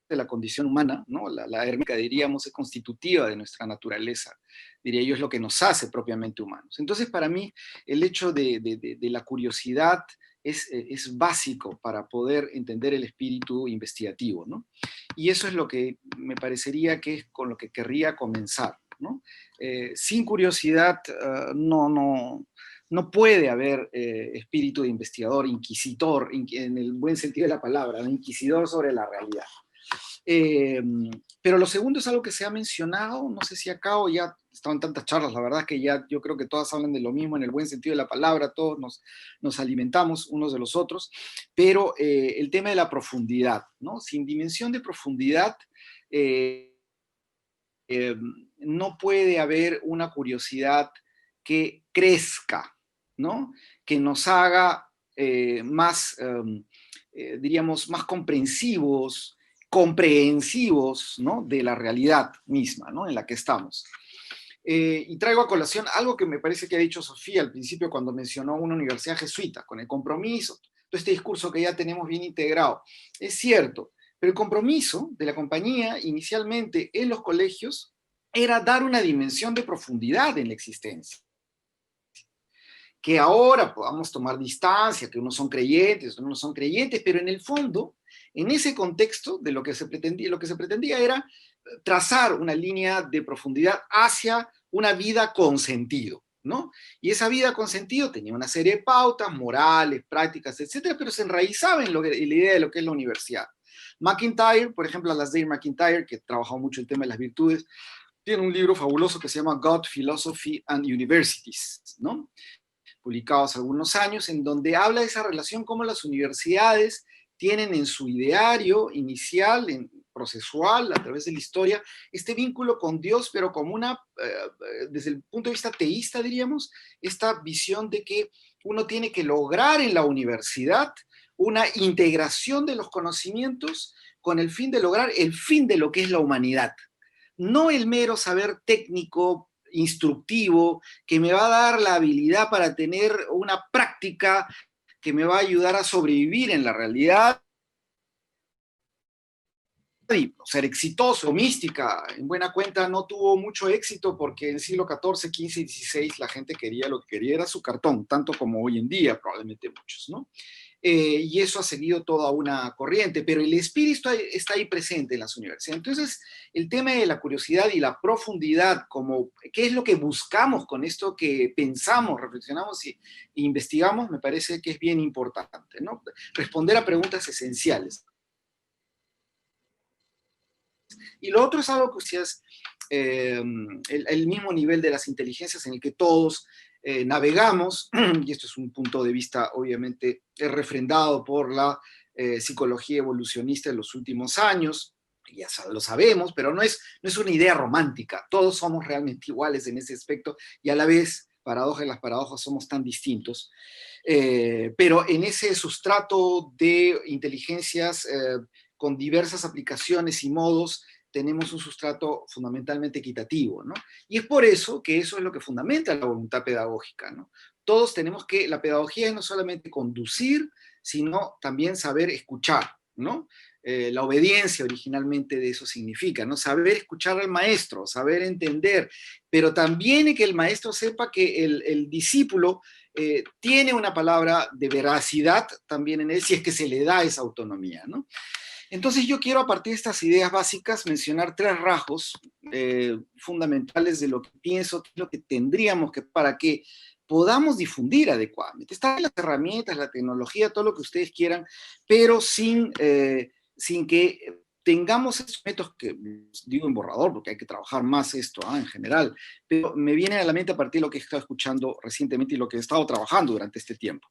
de la condición humana, ¿no? La hermética, diríamos, es constitutiva de nuestra naturaleza, diría yo, es lo que nos hace propiamente humanos. Entonces, para mí, el hecho de la curiosidad es básico para poder entender el espíritu investigativo, ¿no? Y eso es lo que me parecería que es con lo que querría comenzar, ¿no? Sin curiosidad no puede haber espíritu de investigador, inquisitor, en el buen sentido de la palabra, ¿no? Inquisidor sobre la realidad. Pero lo segundo es algo que se ha mencionado, no sé si acá o ya estaban tantas charlas, la verdad es que ya yo creo que todas hablan de lo mismo en el buen sentido de la palabra, todos nos alimentamos unos de los otros, pero el tema de la profundidad, ¿no? Sin dimensión de profundidad no puede haber una curiosidad que crezca, ¿no? Que nos haga diríamos, más comprensivos, ¿no? De la realidad misma, ¿no? En la que estamos. Y traigo a colación algo que me parece que ha dicho Sofía al principio cuando mencionó una universidad jesuita, con el compromiso, todo este discurso que ya tenemos bien integrado. Es cierto, pero el compromiso de la compañía inicialmente en los colegios era dar una dimensión de profundidad en la existencia. Que ahora podamos tomar distancia, que unos son creyentes, otros no son creyentes, pero en el fondo, en ese contexto de lo que se pretendía era trazar una línea de profundidad hacia una vida con sentido, ¿no? Y esa vida con sentido tenía una serie de pautas morales, prácticas, etcétera, pero se enraizaba en la idea de lo que es la universidad. MacIntyre, por ejemplo, Alasdair MacIntyre, que trabajó mucho el tema de las virtudes, tiene un libro fabuloso que se llama God, Philosophy and Universities, ¿no? Publicado hace algunos años, en donde habla de esa relación, cómo las universidades tienen en su ideario inicial, procesual, a través de la historia, este vínculo con Dios, pero como desde el punto de vista teísta, diríamos, esta visión de que uno tiene que lograr en la universidad una integración de los conocimientos con el fin de lograr el fin de lo que es la humanidad. No el mero saber técnico instructivo, que me va a dar la habilidad para tener una práctica que me va a ayudar a sobrevivir en la realidad y ser exitoso. Mística, en buena cuenta, no tuvo mucho éxito porque en el siglo XIV, XV y XVI la gente quería lo que quería era su cartón, tanto como hoy en día, probablemente muchos, ¿no? Y eso ha seguido toda una corriente, pero el espíritu está ahí presente en las universidades. Entonces, el tema de la curiosidad y la profundidad, como qué es lo que buscamos con esto que pensamos, reflexionamos e investigamos, me parece que es bien importante, ¿no? Responder a preguntas esenciales. Y lo otro es algo que ustedes, el mismo nivel de las inteligencias en el que todos navegamos, y esto es un punto de vista obviamente refrendado por la psicología evolucionista de los últimos años, ya lo sabemos, pero no es una idea romántica, todos somos realmente iguales en ese aspecto, y a la vez, paradoja de las paradojas, somos tan distintos, pero en ese sustrato de inteligencias con diversas aplicaciones y modos, tenemos un sustrato fundamentalmente equitativo, ¿no? Y es por eso que eso es lo que fundamenta la voluntad pedagógica, ¿no? Todos tenemos que, la pedagogía es no solamente conducir, sino también saber escuchar, ¿no? La obediencia originalmente de eso significa, ¿no? Saber escuchar al maestro, saber entender, pero también que el maestro sepa que el discípulo tiene una palabra de veracidad también en él, si es que se le da esa autonomía, ¿no? Entonces yo quiero a partir de estas ideas básicas mencionar 3 rasgos fundamentales de lo que pienso, lo que tendríamos que, para que podamos difundir adecuadamente. Están las herramientas, la tecnología, todo lo que ustedes quieran, pero sin que tengamos estos métodos que, digo en borrador, porque hay que trabajar más esto en general, pero me viene a la mente a partir de lo que he estado escuchando recientemente y lo que he estado trabajando durante este tiempo.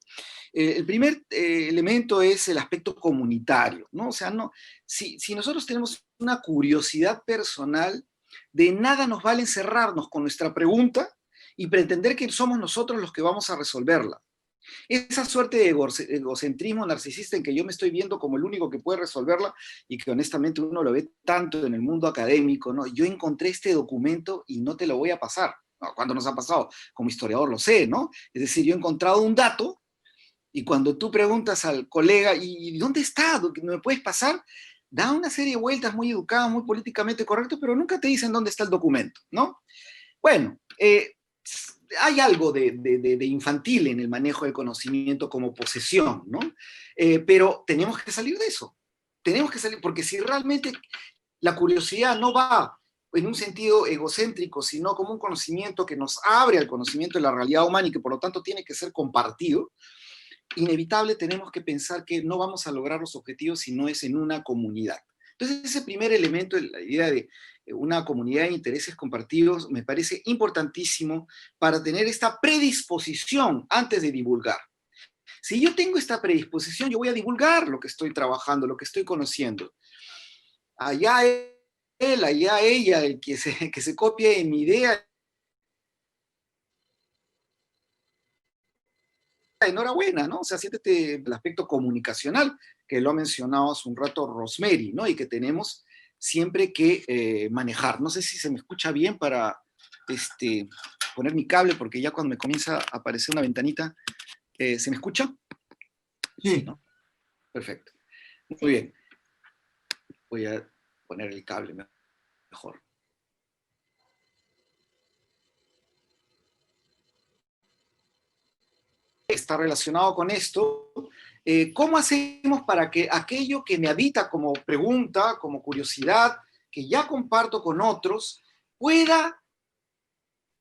El primer elemento es el aspecto comunitario, ¿no? O sea, si nosotros tenemos una curiosidad personal, de nada nos vale encerrarnos con nuestra pregunta y pretender que somos nosotros los que vamos a resolverla. Esa suerte de egocentrismo narcisista en que yo me estoy viendo como el único que puede resolverla y que honestamente uno lo ve tanto en el mundo académico, ¿no? Yo encontré este documento y no te lo voy a pasar. No, ¿cuándo nos ha pasado? Como historiador lo sé, ¿no? Es decir, yo he encontrado un dato y cuando tú preguntas al colega, ¿y dónde está? ¿Me puedes pasar? Da una serie de vueltas muy educadas, muy políticamente correctas, pero nunca te dicen dónde está el documento, ¿no? Bueno, hay algo de infantil en el manejo del conocimiento como posesión, ¿no? Pero tenemos que salir de eso. Tenemos que salir, porque si realmente la curiosidad no va en un sentido egocéntrico, sino como un conocimiento que nos abre al conocimiento de la realidad humana y que por lo tanto tiene que ser compartido, inevitable tenemos que pensar que no vamos a lograr los objetivos si no es en una comunidad. Entonces ese primer elemento, la idea de una comunidad de intereses compartidos, me parece importantísimo para tener esta predisposición antes de divulgar. Si yo tengo esta predisposición, yo voy a divulgar lo que estoy trabajando, lo que estoy conociendo. Allá él, allá ella, el que se copie en mi idea, enhorabuena, ¿no? O sea, siéntete el aspecto comunicacional, que lo ha mencionado hace un rato Rosemary, ¿no? Y que tenemos siempre que manejar. No sé si se me escucha bien para poner mi cable, porque ya cuando me comienza a aparecer una ventanita, ¿se me escucha? Sí. ¿No? Perfecto. Muy bien. Voy a poner el cable mejor. Está relacionado con esto. ¿Cómo hacemos para que aquello que me habita como pregunta, como curiosidad, que ya comparto con otros, pueda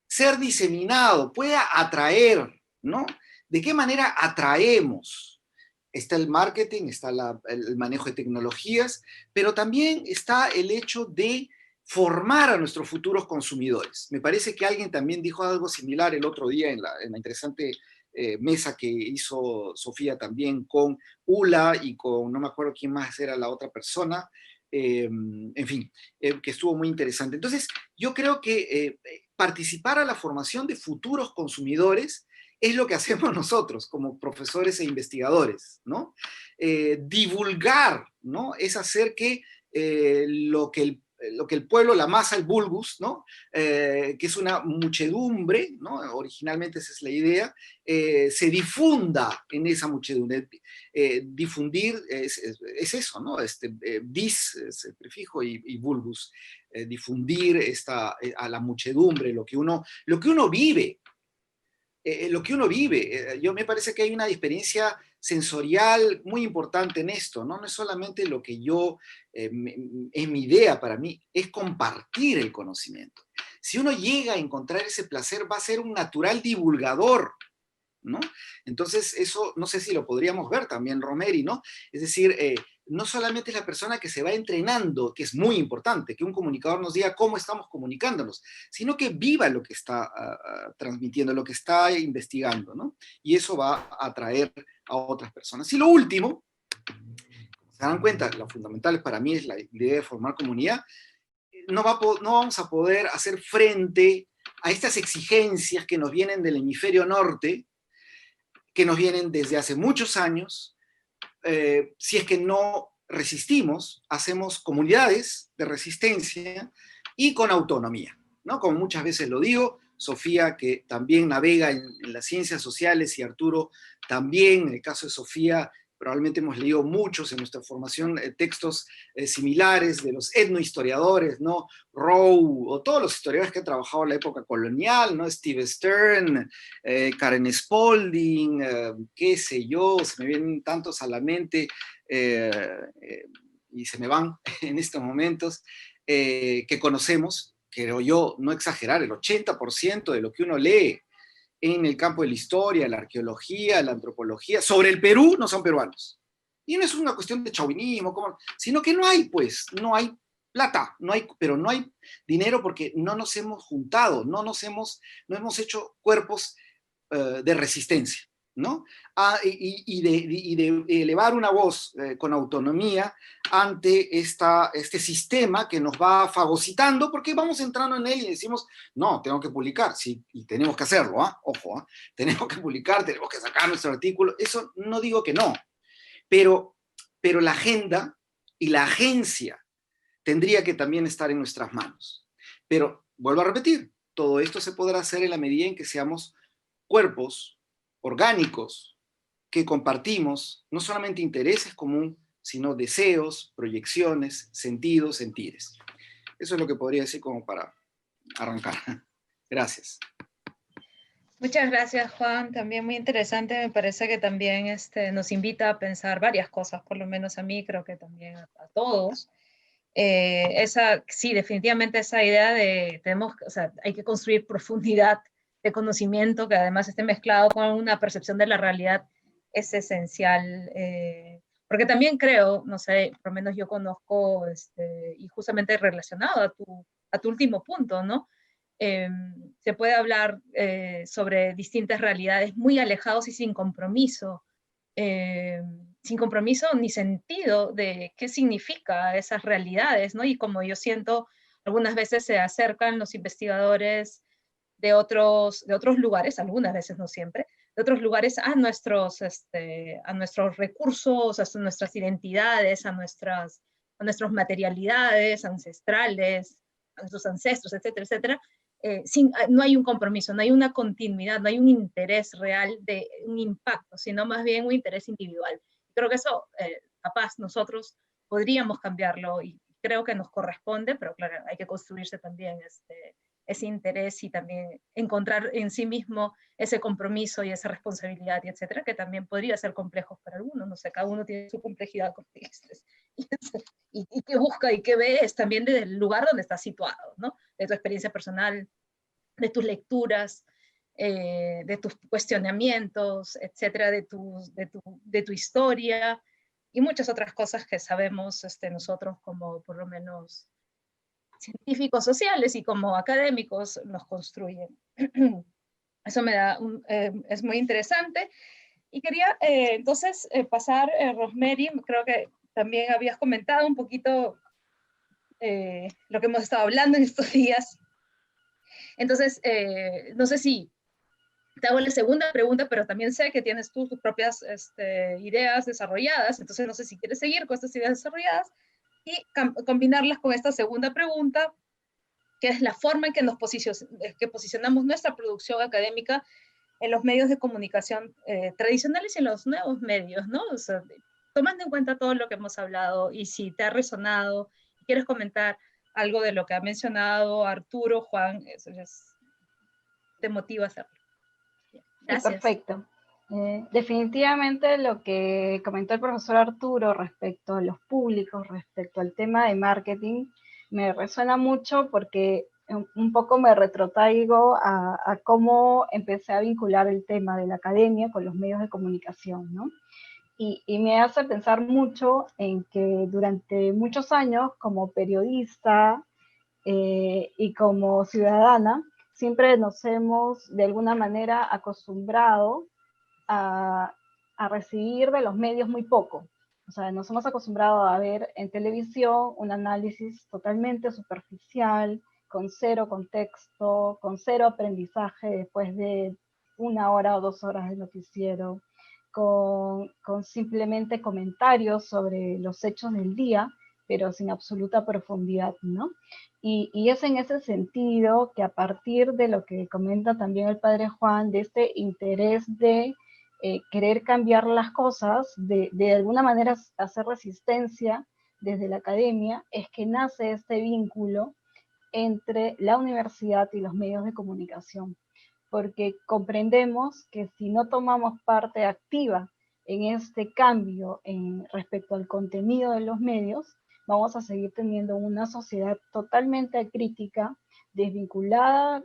ser diseminado, pueda atraer, ¿no? ¿De qué manera atraemos? Está el marketing, está el manejo de tecnologías, pero también está el hecho de formar a nuestros futuros consumidores. Me parece que alguien también dijo algo similar el otro día en la interesante mesa que hizo Sofía también con Ula y con, no me acuerdo quién más era la otra persona, en fin, que estuvo muy interesante. Entonces, yo creo que participar a la formación de futuros consumidores es lo que hacemos nosotros como profesores e investigadores, ¿no? Divulgar, ¿no? Es hacer que lo que el lo que el pueblo, la masa, el vulgus, ¿no? Que es una muchedumbre, ¿no? Originalmente esa es la idea, se difunda en esa muchedumbre. Difundir es eso, ¿no? Dis es el prefijo y vulgus, difundir a la muchedumbre lo que uno vive. Lo que uno vive. Yo me parece que hay una experiencia sensorial muy importante en esto, ¿no? No es solamente lo que yo, es mi idea para mí, es compartir el conocimiento. Si uno llega a encontrar ese placer, va a ser un natural divulgador, ¿no? Entonces, eso no sé si lo podríamos ver también, Romeri, ¿no? Es decir, no solamente es la persona que se va entrenando, que es muy importante, que un comunicador nos diga cómo estamos comunicándonos, sino que viva lo que está transmitiendo, lo que está investigando, ¿no? Y eso va a atraer a otras personas. Y lo último, se dan cuenta, lo fundamental para mí es la idea de formar comunidad. No vamos a poder hacer frente a estas exigencias que nos vienen del hemisferio norte, que nos vienen desde hace muchos años, si es que no resistimos, hacemos comunidades de resistencia y con autonomía, ¿no? Como muchas veces lo digo, Sofía, que también navega en las ciencias sociales, y Arturo también, en el caso de Sofía, probablemente hemos leído muchos en nuestra formación textos similares de los etnohistoriadores, ¿no? Rowe, o todos los historiadores que han trabajado en la época colonial, ¿no? Steve Stern, Karen Spalding, qué sé yo, se me vienen tantos a la mente, y se me van en estos momentos, que conocemos, creo yo, no exagerar, el 80% de lo que uno lee en el campo de la historia, la arqueología, la antropología, sobre el Perú, no son peruanos. Y no es una cuestión de chauvinismo, sino que no hay, pues, no hay plata, pero no hay dinero porque no nos hemos juntado, no hemos hecho cuerpos de resistencia, ¿no? Y de elevar una voz con autonomía ante este sistema que nos va fagocitando, porque vamos entrando en él y decimos, no, tengo que publicar, sí, y tenemos que hacerlo, ojo, tenemos que publicar, tenemos que sacar nuestro artículo, eso no digo que no, pero la agenda y la agencia tendría que también estar en nuestras manos. Pero, vuelvo a repetir, todo esto se podrá hacer en la medida en que seamos cuerpos orgánicos que compartimos no solamente intereses comunes, sino deseos, proyecciones, sentidos, sentires. Eso es lo que podría decir como para arrancar. Gracias. Muchas gracias, Juan. También muy interesante. Me parece que también nos invita a pensar varias cosas, por lo menos a mí, creo que también a todos. Sí, definitivamente esa idea de hay que construir profundidad de conocimiento que además esté mezclado con una percepción de la realidad es esencial. Porque también creo, no sé, por lo menos yo conozco, y justamente relacionado a tu último punto, ¿no? Se puede hablar sobre distintas realidades muy alejados y sin compromiso ni sentido de qué significa esas realidades, ¿no? Y como yo siento, algunas veces se acercan los investigadores de otros lugares, algunas veces, no siempre, de otros lugares a nuestros recursos, a nuestras identidades, a nuestras materialidades ancestrales, a nuestros ancestros, etcétera, etcétera. No hay un compromiso, no hay una continuidad, no hay un interés real de un impacto, sino más bien un interés individual. Creo que eso, capaz, nosotros podríamos cambiarlo y creo que nos corresponde, pero claro, hay que construirse también ese interés y también encontrar en sí mismo ese compromiso y esa responsabilidad, y etcétera, que también podría ser complejo para algunos. No sé, cada uno tiene su complejidad, como dices. Y qué busca y qué ve es también desde el lugar donde está situado, ¿no? De tu experiencia personal, de tus lecturas, de tus cuestionamientos, etcétera, de tu historia y muchas otras cosas que sabemos nosotros como por lo menos científicos sociales y como académicos nos construyen. Eso es muy interesante. Y quería entonces pasar, Rosemary, creo que también habías comentado un poquito lo que hemos estado hablando en estos días. Entonces, no sé si te hago la segunda pregunta, pero también sé que tienes tus propias ideas desarrolladas, entonces no sé si quieres seguir con estas ideas desarrolladas. y combinarlas con esta segunda pregunta, que es la forma en que que posicionamos nuestra producción académica en los medios de comunicación tradicionales y en los nuevos medios, ¿no? O sea, tomando en cuenta todo lo que hemos hablado, y si te ha resonado, quieres comentar algo de lo que ha mencionado Arturo, Juan, eso te motiva a hacerlo. Gracias. Perfecto. Definitivamente lo que comentó el profesor Arturo respecto a los públicos, respecto al tema de marketing, me resuena mucho porque un poco me retrotraigo a cómo empecé a vincular el tema de la academia con los medios de comunicación, ¿no? Y me hace pensar mucho en que durante muchos años como periodista y como ciudadana, siempre nos hemos de alguna manera acostumbrado a recibir de los medios muy poco. O sea, nos hemos acostumbrado a ver en televisión un análisis totalmente superficial, con cero contexto, con cero aprendizaje después de 1 hora o 2 horas de noticiero, con simplemente comentarios sobre los hechos del día, pero sin absoluta profundidad, ¿no? Y es en ese sentido que a partir de lo que comenta también el padre Juan, de este interés de querer cambiar las cosas, de alguna manera hacer resistencia desde la academia, es que nace este vínculo entre la universidad y los medios de comunicación, porque comprendemos que si no tomamos parte activa en este cambio respecto al contenido de los medios, vamos a seguir teniendo una sociedad totalmente acrítica, desvinculada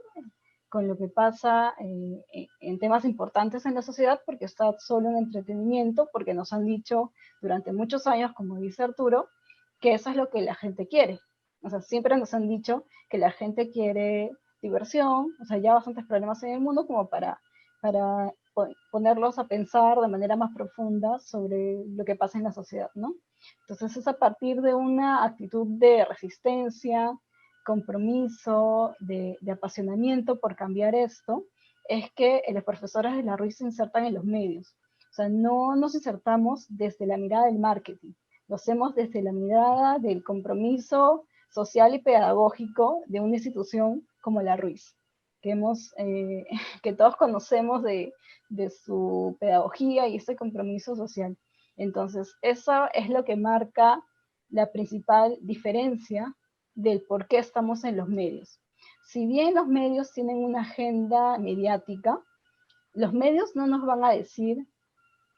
con lo que pasa en temas importantes en la sociedad, porque está solo en entretenimiento, porque nos han dicho durante muchos años, como dice Arturo, que eso es lo que la gente quiere. O sea, siempre nos han dicho que la gente quiere diversión, o sea, ya bastantes problemas en el mundo como para ponerlos a pensar de manera más profunda sobre lo que pasa en la sociedad, ¿no? Entonces es a partir de una actitud de resistencia, compromiso, de apasionamiento por cambiar esto, es que los profesores de la RUI se insertan en los medios. O sea, no nos insertamos desde la mirada del marketing, lo hacemos desde la mirada del compromiso social y pedagógico de una institución como la RUIS, que todos conocemos de su pedagogía y ese compromiso social. Entonces, eso es lo que marca la principal diferencia del por qué estamos en los medios. Si bien los medios tienen una agenda mediática, los medios no nos van a decir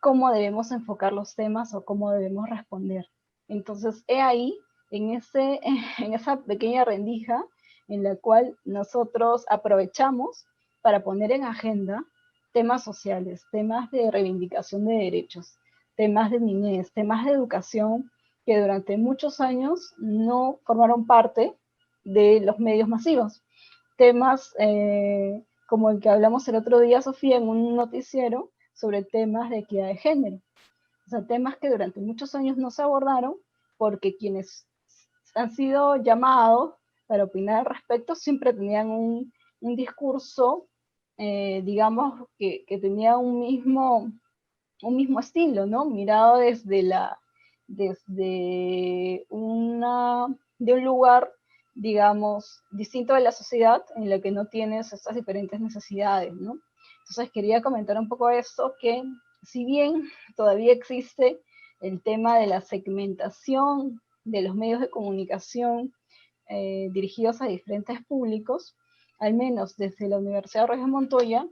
cómo debemos enfocar los temas o cómo debemos responder. Entonces, he ahí, en esa pequeña rendija, en la cual nosotros aprovechamos para poner en agenda temas sociales, temas de reivindicación de derechos, temas de niñez, temas de educación, que durante muchos años no formaron parte de los medios masivos. Temas como el que hablamos el otro día, Sofía, en un noticiero sobre temas de equidad de género. O sea, temas que durante muchos años no se abordaron porque quienes han sido llamados para opinar al respecto siempre tenían un discurso, digamos, que tenía un mismo estilo, ¿no? Mirado de un lugar, digamos, distinto de la sociedad en la que no tienes estas diferentes necesidades, ¿no? Entonces quería comentar un poco esto, que si bien todavía existe el tema de la segmentación de los medios de comunicación dirigidos a diferentes públicos, al menos desde la Universidad Rojas Montoya,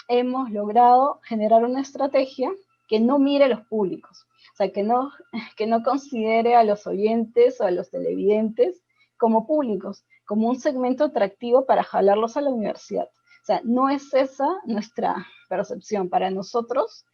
hemos logrado generar una estrategia que no mire los públicos, o sea, que no considere a los oyentes o a los televidentes como públicos, como un segmento atractivo para jalarlos a la universidad. O sea, no es esa nuestra percepción. Para nosotros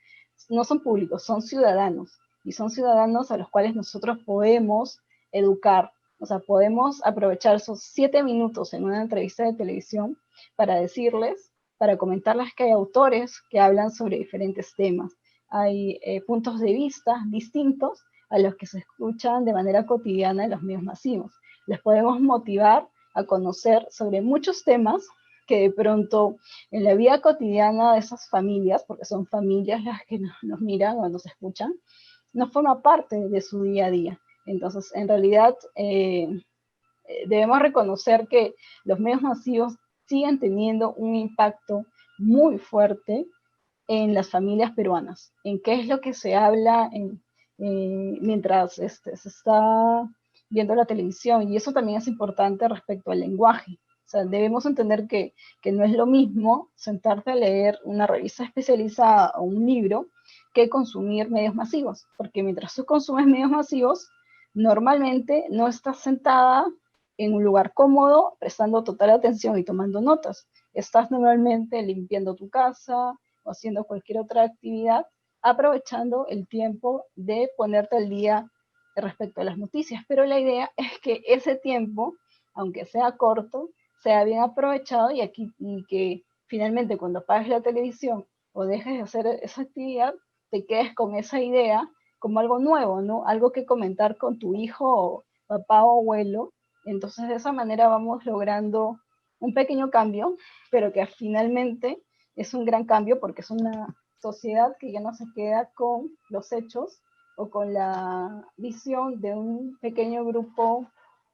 no son públicos, son ciudadanos, y son ciudadanos a los cuales nosotros podemos educar. O sea, podemos aprovechar esos 7 minutos en una entrevista de televisión para decirles, para comentarles que hay autores que hablan sobre diferentes temas. Hay puntos de vista distintos a los que se escuchan de manera cotidiana en los medios masivos. Les podemos motivar a conocer sobre muchos temas que de pronto en la vida cotidiana de esas familias, porque son familias las que nos miran o nos escuchan, no forma parte de su día a día. Entonces, en realidad, debemos reconocer que los medios masivos siguen teniendo un impacto muy fuerte en las familias peruanas, en qué es lo que se habla mientras se está viendo la televisión, y eso también es importante respecto al lenguaje. O sea, debemos entender que no es lo mismo sentarte a leer una revista especializada o un libro que consumir medios masivos, porque mientras tú consumes medios masivos, normalmente no estás sentada en un lugar cómodo, prestando total atención y tomando notas. Estás normalmente limpiando tu casa o haciendo cualquier otra actividad, aprovechando el tiempo de ponerte al día respecto a las noticias. Pero la idea es que ese tiempo, aunque sea corto, sea bien aprovechado y que finalmente cuando apagues la televisión o dejes de hacer esa actividad, te quedes con esa idea como algo nuevo, ¿no? Algo que comentar con tu hijo, o papá o abuelo. Entonces de esa manera vamos logrando un pequeño cambio, pero que finalmente es un gran cambio porque es una sociedad que ya no se queda con los hechos o con la visión de un pequeño grupo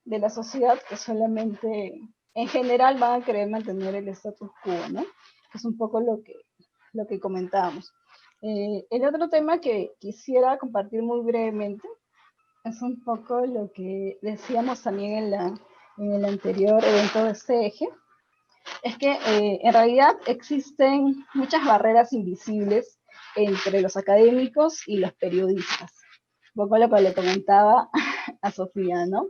de la sociedad que solamente en general van a querer mantener el status quo, ¿no? Es un poco lo que comentábamos. El otro tema que quisiera compartir muy brevemente es un poco lo que decíamos también en el anterior evento de este eje, es que en realidad existen muchas barreras invisibles entre los académicos y los periodistas. Un poco lo que le comentaba a Sofía, ¿no?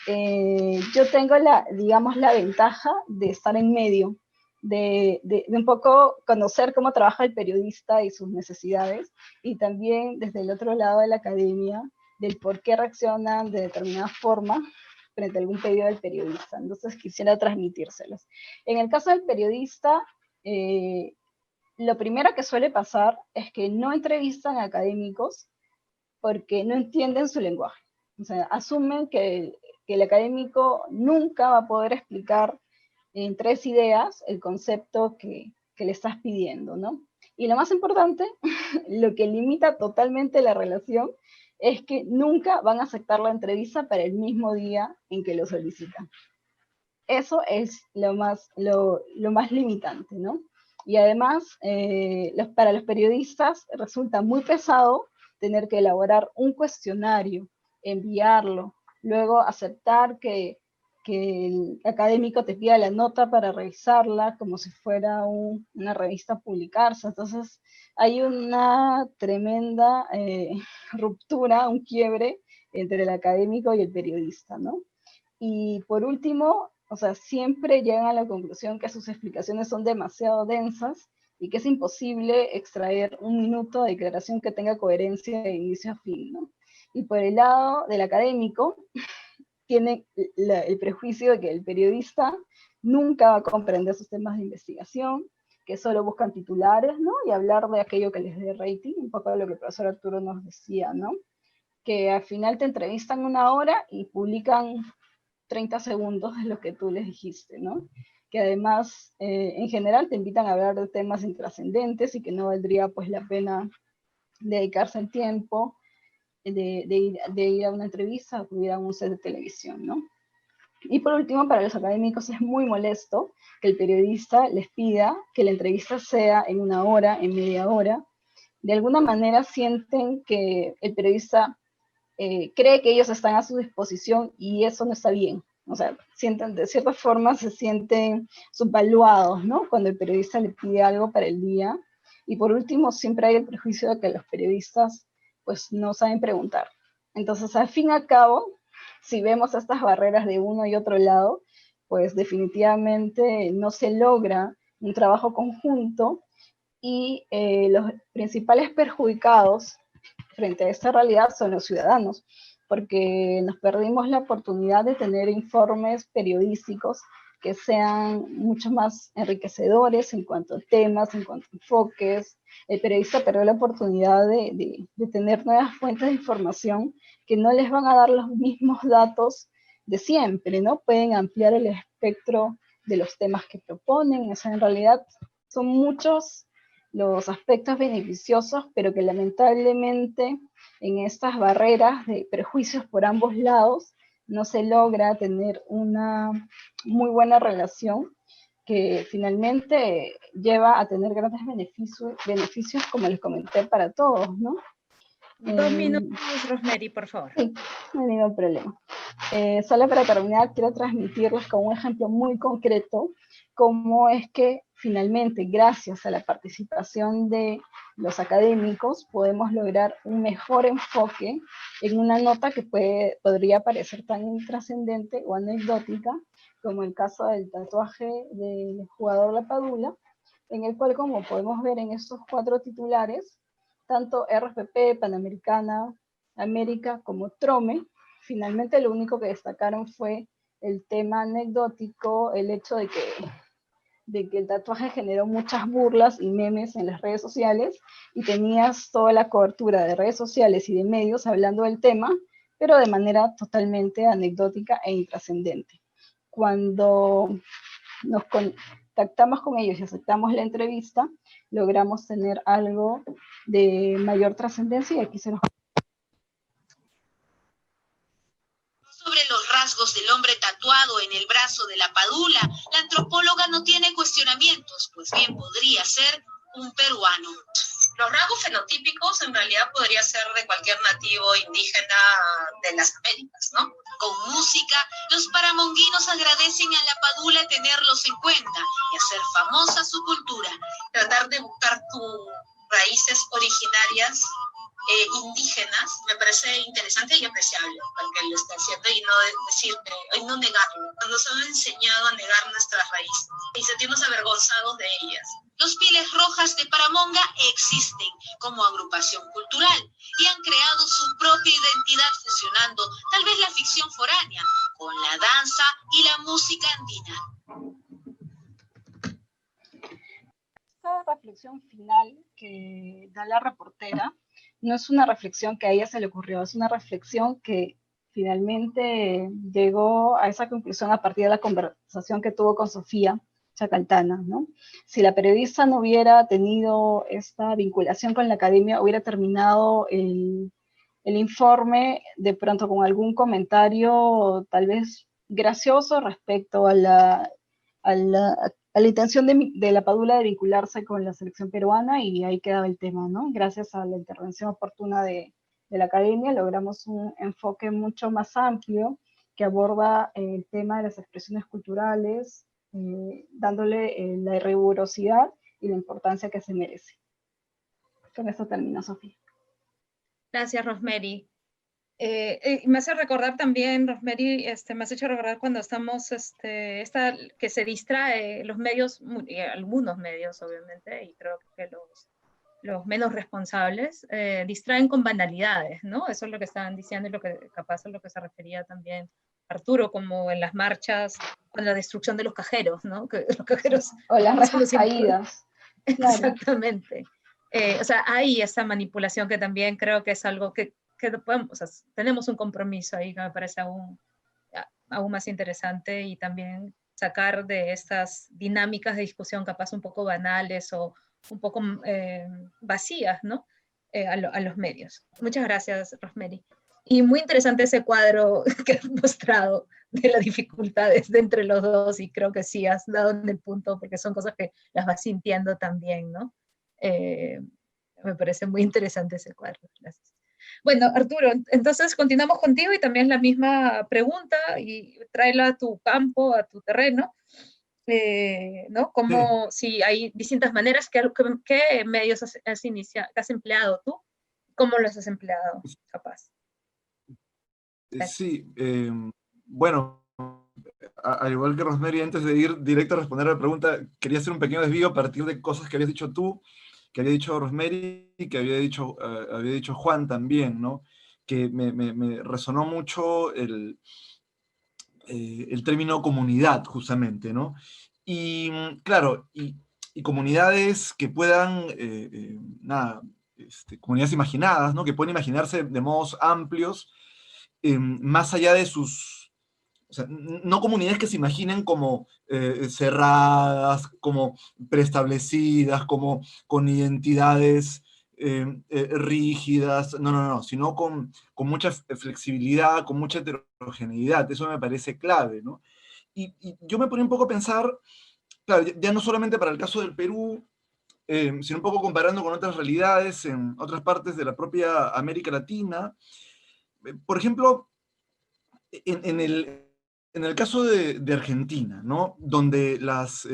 Yo tengo digamos, la ventaja de estar en medio, de un poco conocer cómo trabaja el periodista y sus necesidades, y también desde el otro lado de la academia, del por qué reaccionan de determinada forma frente a algún pedido del periodista. Entonces quisiera transmitírselos. En el caso del periodista, lo primero que suele pasar es que no entrevistan a académicos porque no entienden su lenguaje. O sea, asumen que el académico nunca va a poder explicar en 3 ideas el concepto que le estás pidiendo, ¿no? Y lo más importante, lo que limita totalmente la relación, es que nunca van a aceptar la entrevista para el mismo día en que lo solicitan. Eso es lo más limitante, ¿no? Y además, para los periodistas resulta muy pesado tener que elaborar un cuestionario, enviarlo, luego aceptar que el académico te pida la nota para revisarla como si fuera una revista a publicarse. Entonces hay una tremenda ruptura, un quiebre entre el académico y el periodista, ¿no? Y por último, o sea, siempre llegan a la conclusión que sus explicaciones son demasiado densas y que es imposible extraer un minuto de declaración que tenga coherencia de inicio a fin, ¿no? Y por el lado del académico, tiene el prejuicio de que el periodista nunca va a comprender sus temas de investigación, que solo buscan titulares, ¿no? Y hablar de aquello que les dé rating, un poco lo que el profesor Arturo nos decía, ¿no? Que al final te entrevistan 1 hora y publican 30 segundos de lo que tú les dijiste, ¿no? Que además, en general, te invitan a hablar de temas intrascendentes y que no valdría pues la pena dedicarse el tiempo de ir a una entrevista o acudir a un set de televisión, ¿no? Y por último, para los académicos es muy molesto que el periodista les pida que la entrevista sea en 1 hora, en media hora. De alguna manera sienten que el periodista cree que ellos están a su disposición y eso no está bien. O sea, de cierta forma se sienten subvaluados, ¿no? Cuando el periodista le pide algo para el día. Y por último, siempre hay el prejuicio de que los periodistas pues no saben preguntar. Entonces, al fin y al cabo, si vemos estas barreras de uno y otro lado, pues definitivamente no se logra un trabajo conjunto y los principales perjudicados frente a esta realidad son los ciudadanos, porque nos perdimos la oportunidad de tener informes periodísticos que sean mucho más enriquecedores en cuanto a temas, en cuanto a enfoques. El periodista perdió la oportunidad de tener nuevas fuentes de información que no les van a dar los mismos datos de siempre, ¿no? Pueden ampliar el espectro de los temas que proponen. O sea, en realidad son muchos los aspectos beneficiosos, pero que lamentablemente en estas barreras de prejuicios por ambos lados no se logra tener una muy buena relación que finalmente lleva a tener grandes beneficios como les comenté, para todos, ¿no? 2 minutos, Rosemary, por favor. Sí, no hay ningún problema. Solo para terminar, quiero transmitirles con un ejemplo muy concreto cómo es que finalmente, gracias a la participación de los académicos, podemos lograr un mejor enfoque en una nota que podría parecer tan intrascendente o anecdótica, como el caso del tatuaje del jugador La Padula, en el cual, como podemos ver en estos 4 titulares, tanto RPP, Panamericana, América como Trome, finalmente lo único que destacaron fue el tema anecdótico, el hecho de que el tatuaje generó muchas burlas y memes en las redes sociales, y tenías toda la cobertura de redes sociales y de medios hablando del tema, pero de manera totalmente anecdótica e intrascendente. Cuando nos contactamos con ellos y aceptamos la entrevista, logramos tener algo de mayor trascendencia, y aquí se nos... Sobre los rasgos del hombre tatuado en el brazo de La Padula, la antropóloga no tiene cuestionamientos, pues bien podría ser un peruano. Los rasgos fenotípicos en realidad podría ser de cualquier nativo indígena de las Américas, ¿no? Con música, los paramonguinos agradecen a La Padula tenerlos en cuenta y hacer famosa su cultura. Tratar de buscar tus raíces originarias indígenas me parece interesante y apreciable porque lo está haciendo, y no decir, y no negarlo. Nos han enseñado a negar nuestras raíces y sentirnos avergonzados de ellas. Los Pieles Rojas de Paramonga existen como agrupación cultural y han creado su propia identidad fusionando tal vez la ficción foránea con la danza y la música andina. Esta reflexión final que da la reportera no es una reflexión que a ella se le ocurrió, es una reflexión que finalmente llegó a esa conclusión a partir de la conversación que tuvo con Sofía Chacaltana, ¿no? Si la periodista no hubiera tenido esta vinculación con la academia, hubiera terminado el informe de pronto con algún comentario tal vez gracioso respecto a la intención de La Padula de vincularse con la selección peruana, y ahí quedaba el tema, ¿no? Gracias a la intervención oportuna de la academia logramos un enfoque mucho más amplio que aborda el tema de las expresiones culturales, dándole la rigurosidad y la importancia que se merece. Con esto termina, Sofía. Gracias, Rosemary. Me hace recordar también, Rosemary, me has hecho recordar cuando estamos, que se distrae los medios, algunos medios obviamente, y creo que los menos responsables, distraen con banalidades, ¿no? Eso es lo que estaban diciendo y lo que capaz es lo que se refería también Arturo, como en las marchas, con la destrucción de los cajeros, ¿no? Que los cajeros... O las rejas caídas. Claro. Exactamente. O sea, hay esa manipulación que también creo que es algo que podemos, o sea, tenemos un compromiso ahí que me parece aún más interesante, y también sacar de estas dinámicas de discusión capaz un poco banales o un poco vacías, ¿no? A los medios. Muchas gracias, Rosemary. Y muy interesante ese cuadro que has mostrado de las dificultades de entre los dos, y creo que sí has dado en el punto, porque son cosas que las vas sintiendo también, ¿no? Me parece muy interesante ese cuadro. Gracias. Bueno, Arturo, entonces continuamos contigo, y también la misma pregunta, y tráela a tu campo, a tu terreno, ¿no? Como si hay distintas maneras, ¿qué medios has empleado tú? ¿Cómo los has empleado, capaz? Sí, bueno, al igual que Rosemary, antes de ir directo a responder a la pregunta, quería hacer un pequeño desvío a partir de cosas que habías dicho tú, que había dicho Rosemary, y que había dicho Juan también, ¿no? Que me resonó mucho el término comunidad, justamente, ¿no? Y claro, y comunidades que puedan, comunidades imaginadas, ¿no? Que pueden imaginarse de modos amplios, más allá de sus o sea, no comunidades que se imaginen como cerradas, como preestablecidas, como con identidades rígidas, no, sino con mucha flexibilidad, con mucha heterogeneidad. Eso me parece clave, ¿no? Y yo me ponía un poco a pensar, claro, ya no solamente para el caso del Perú, sino un poco comparando con otras realidades en otras partes de la propia América Latina. Por ejemplo, en el caso de Argentina, ¿no? Donde las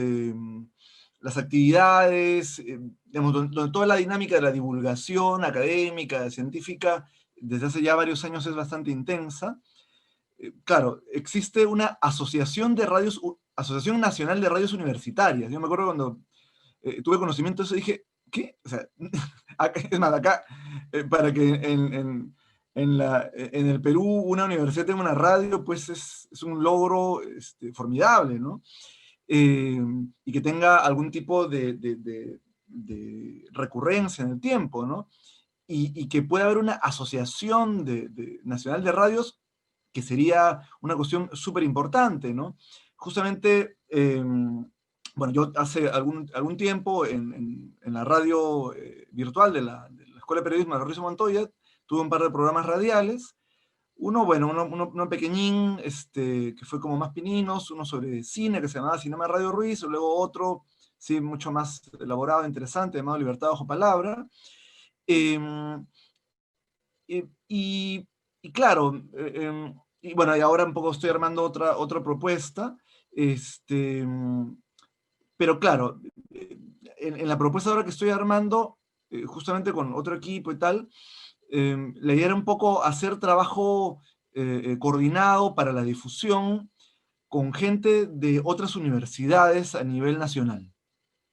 actividades, digamos, donde toda la dinámica de la divulgación académica, científica, desde hace ya varios años es bastante intensa. Claro, existe una asociación de radios, Asociación Nacional de Radios Universitarias. Yo me acuerdo cuando tuve conocimiento de eso, dije, ¿qué? O sea, es más, acá, para que en el Perú una universidad tenga una radio, pues es un logro formidable, ¿no? Y que tenga algún tipo de recurrencia en el tiempo, ¿no? Y que pueda haber una asociación nacional de radios, que sería una cuestión súper importante, ¿no? Justamente, bueno, yo hace algún tiempo en la radio virtual de la Escuela de Periodismo de Ruiz Montoya, tuve un par de programas radiales. Uno, bueno, uno pequeñín, que fue como más pininos, uno sobre cine, que se llamaba Cinema Radio Ruiz, y luego otro, sí, mucho más elaborado, interesante, llamado Libertad bajo palabra. Y, y claro, y bueno, y ahora un poco estoy armando otra propuesta, pero claro, en la propuesta ahora que estoy armando, justamente con otro equipo y tal, la idea era un poco hacer trabajo coordinado para la difusión con gente de otras universidades a nivel nacional,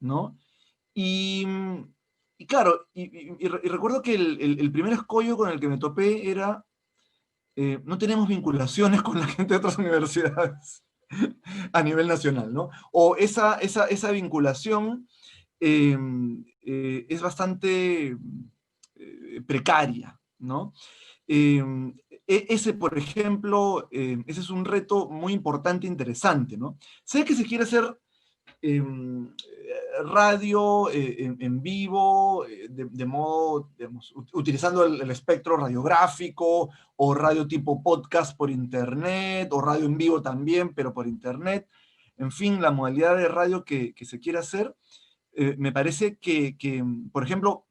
¿no? Y, y claro, y recuerdo que el primer escollo con el que me topé era, no tenemos vinculaciones con la gente de otras universidades a nivel nacional, ¿no? O esa vinculación es bastante precaria, ¿no? Ese, por ejemplo, ese es un reto muy importante e interesante, ¿no? Sé que se quiere hacer radio en vivo, de modo, digamos, utilizando el espectro radiográfico, o radio tipo podcast por internet, o radio en vivo también, pero por internet. En fin, la modalidad de radio que se quiere hacer, me parece que, por ejemplo,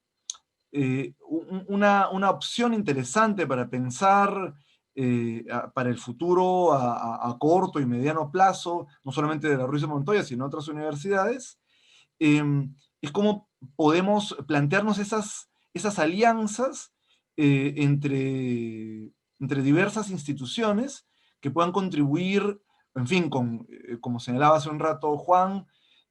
una opción interesante para pensar para el futuro a corto y mediano plazo, no solamente de la Ruiz de Montoya, sino otras universidades, es cómo podemos plantearnos esas alianzas entre diversas instituciones que puedan contribuir, en fin, como señalaba hace un rato Juan,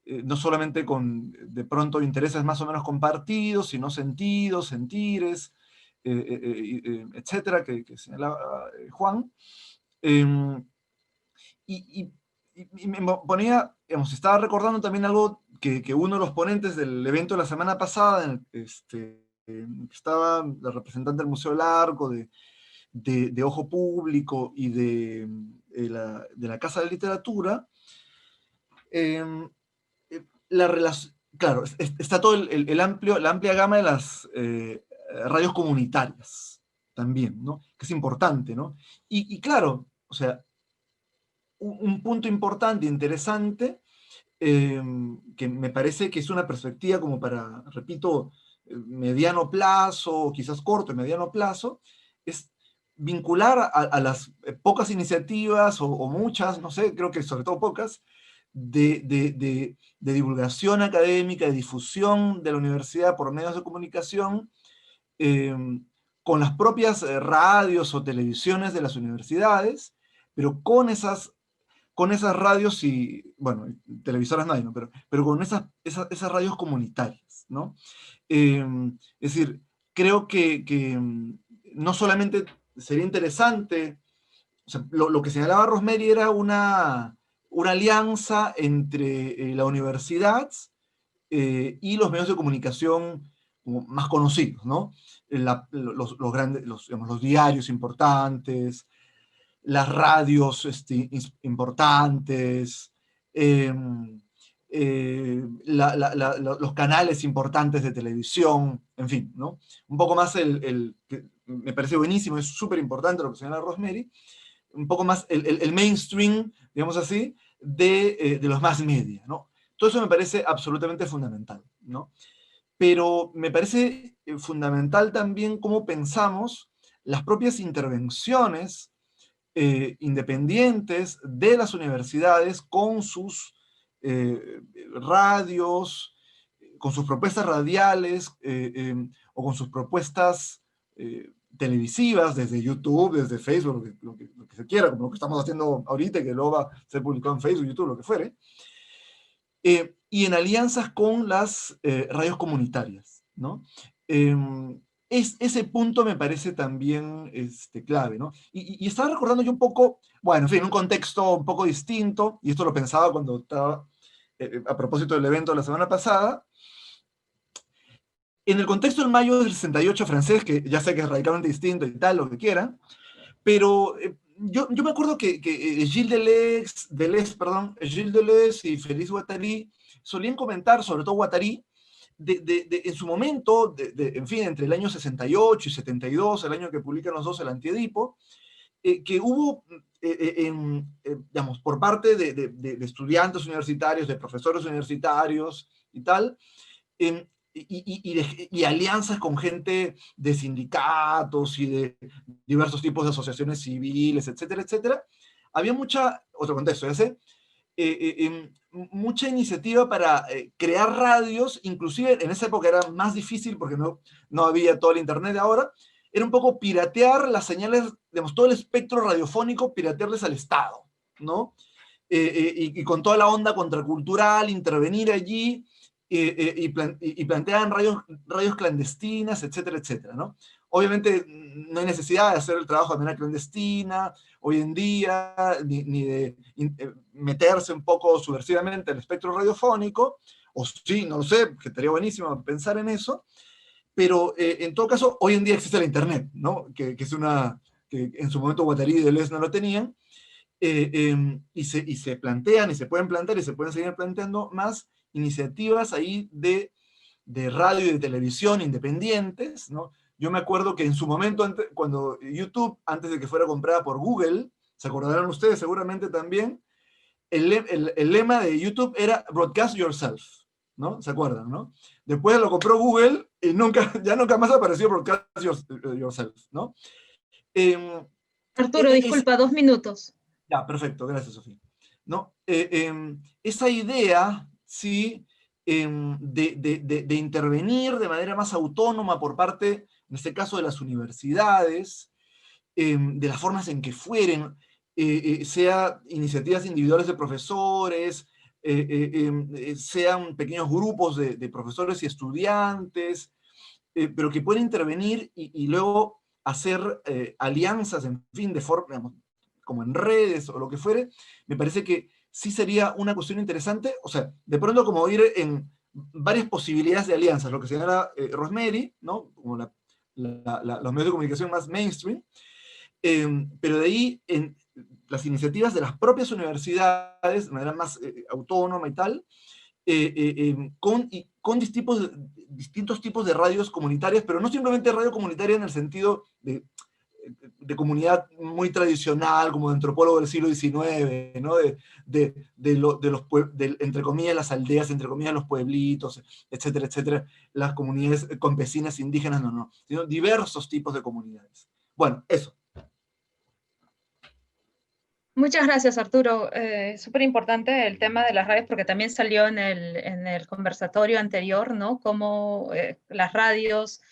no solamente con de pronto intereses más o menos compartidos, sino sentidos, sentires, etcétera, que señalaba Juan. Y, y me ponía, digamos, estaba recordando también algo que uno de los ponentes del evento de la semana pasada, estaba la representante del Museo Largo, de Ojo Público y de la Casa de Literatura, claro, está todo la amplia gama de las radios comunitarias también, ¿no? Que es importante, ¿no? Y claro, o sea, un punto importante, interesante, que me parece que es una perspectiva como para, repito, mediano plazo, quizás corto y mediano plazo, es vincular a las pocas iniciativas, o muchas, no sé, creo que sobre todo pocas, de divulgación académica, de difusión de la universidad por medios de comunicación, con las propias radios o televisiones de las universidades, pero con esas radios y, bueno, televisoras no hay, ¿no? Pero con esas radios comunitarias, ¿no? Es decir, creo que no solamente sería interesante, o sea, lo que señalaba Rosemary era una alianza entre la universidad y los medios de comunicación como más conocidos, ¿no? Los grandes, digamos, los diarios importantes, las radios importantes, los canales importantes de televisión, en fin, ¿no? Un poco más que me parece buenísimo, es súper importante lo que señala Rosemary, un poco más el mainstream, digamos así, de los mass media, ¿no? Todo eso me parece absolutamente fundamental, ¿no? Pero me parece fundamental también cómo pensamos las propias intervenciones independientes de las universidades con sus radios, con sus propuestas radiales o con sus propuestas televisivas desde YouTube, desde Facebook, lo que se quiera, como lo que estamos haciendo ahorita, que luego va a ser publicado en Facebook, YouTube, lo que fuere, y en alianzas con las radios comunitarias, ¿no? Ese punto me parece también clave, ¿no? Y estaba recordando yo un poco, bueno, en fin, un contexto un poco distinto, y esto lo pensaba cuando estaba, a propósito del evento de la semana pasada, en el contexto del mayo del 68 francés, que ya sé que es radicalmente distinto y tal, lo que quieran, pero yo me acuerdo que Gilles Deleuze y Félix Guattari solían comentar, sobre todo Guattari, en su momento, en fin, entre el año 68 y 72, el año que publican los dos el Antiedipo, que hubo, digamos, por parte de estudiantes universitarios, de profesores universitarios y tal, y alianzas con gente de sindicatos y de diversos tipos de asociaciones civiles, etcétera, etcétera. Había otro contexto, ya sé, mucha iniciativa para crear radios, inclusive en esa época era más difícil porque no había todo el internet de ahora, era un poco piratear las señales, digamos, todo el espectro radiofónico, piratearles al Estado, ¿no? Y con toda la onda contracultural, intervenir allí, y planteaban radios clandestinas, etcétera, etcétera, ¿no? Obviamente no hay necesidad de hacer el trabajo de manera clandestina hoy en día, ni de meterse un poco subversivamente en el espectro radiofónico, o sí, no lo sé, que estaría buenísimo pensar en eso, pero en todo caso, hoy en día existe la Internet, ¿no? Que en su momento Guattari y Deleuze no lo tenían, y se plantean, y se pueden plantear, y se pueden seguir planteando más iniciativas ahí de radio y de televisión independientes, ¿no? Yo me acuerdo que en su momento, cuando YouTube, antes de que fuera comprada por Google, se acordarán ustedes seguramente también, el lema de YouTube era Broadcast Yourself, ¿no? ¿Se acuerdan, no? Después lo compró Google y ya nunca más apareció Broadcast Yourself, ¿no? Arturo, disculpa, 2 minutos. Ya, perfecto, gracias, Sofía. ¿No? Esa idea, sí, de intervenir de manera más autónoma por parte, en este caso, de las universidades, de las formas en que fueren, sea iniciativas individuales de profesores, sean pequeños grupos de profesores y estudiantes, pero que pueden intervenir y luego hacer alianzas, en fin, de forma, digamos, como en redes o lo que fuere, me parece que sí sería una cuestión interesante, o sea, de pronto como ir en varias posibilidades de alianzas, lo que señala Rosemary, ¿no? Como los medios de comunicación más mainstream, pero de ahí en las iniciativas de las propias universidades, de manera más autónoma y tal, con distintos tipos de radios comunitarias, pero no simplemente radio comunitaria en el sentido de comunidad muy tradicional, como de antropólogo del siglo XIX, ¿no? Entre comillas, las aldeas, entre comillas, los pueblitos, etcétera, etcétera, las comunidades campesinas, indígenas, no, sino diversos tipos de comunidades. Bueno, eso. Muchas gracias, Arturo. Súper importante el tema de las radios, porque también salió en el conversatorio anterior, ¿no? Cómo las radios,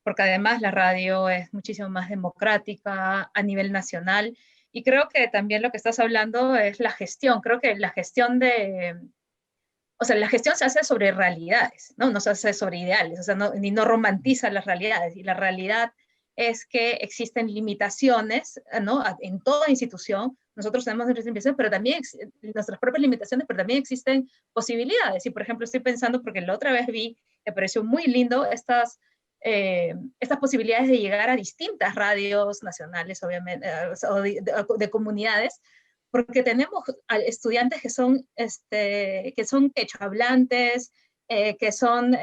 porque además la radio es muchísimo más democrática a nivel nacional, y creo que también lo que estás hablando es la gestión. Creo que la gestión la gestión se hace sobre realidades, ¿no? No se hace sobre ideales, o sea, no romantiza las realidades, y la realidad es que existen limitaciones, ¿no? En toda institución. Nosotros tenemos nuestras limitaciones, pero también nuestras propias limitaciones, pero también existen posibilidades. Y, por ejemplo, estoy pensando, porque la otra vez vi, me pareció muy lindo, estas estas posibilidades de llegar a distintas radios nacionales, obviamente, o de comunidades, porque tenemos estudiantes que son quechohablantes, que son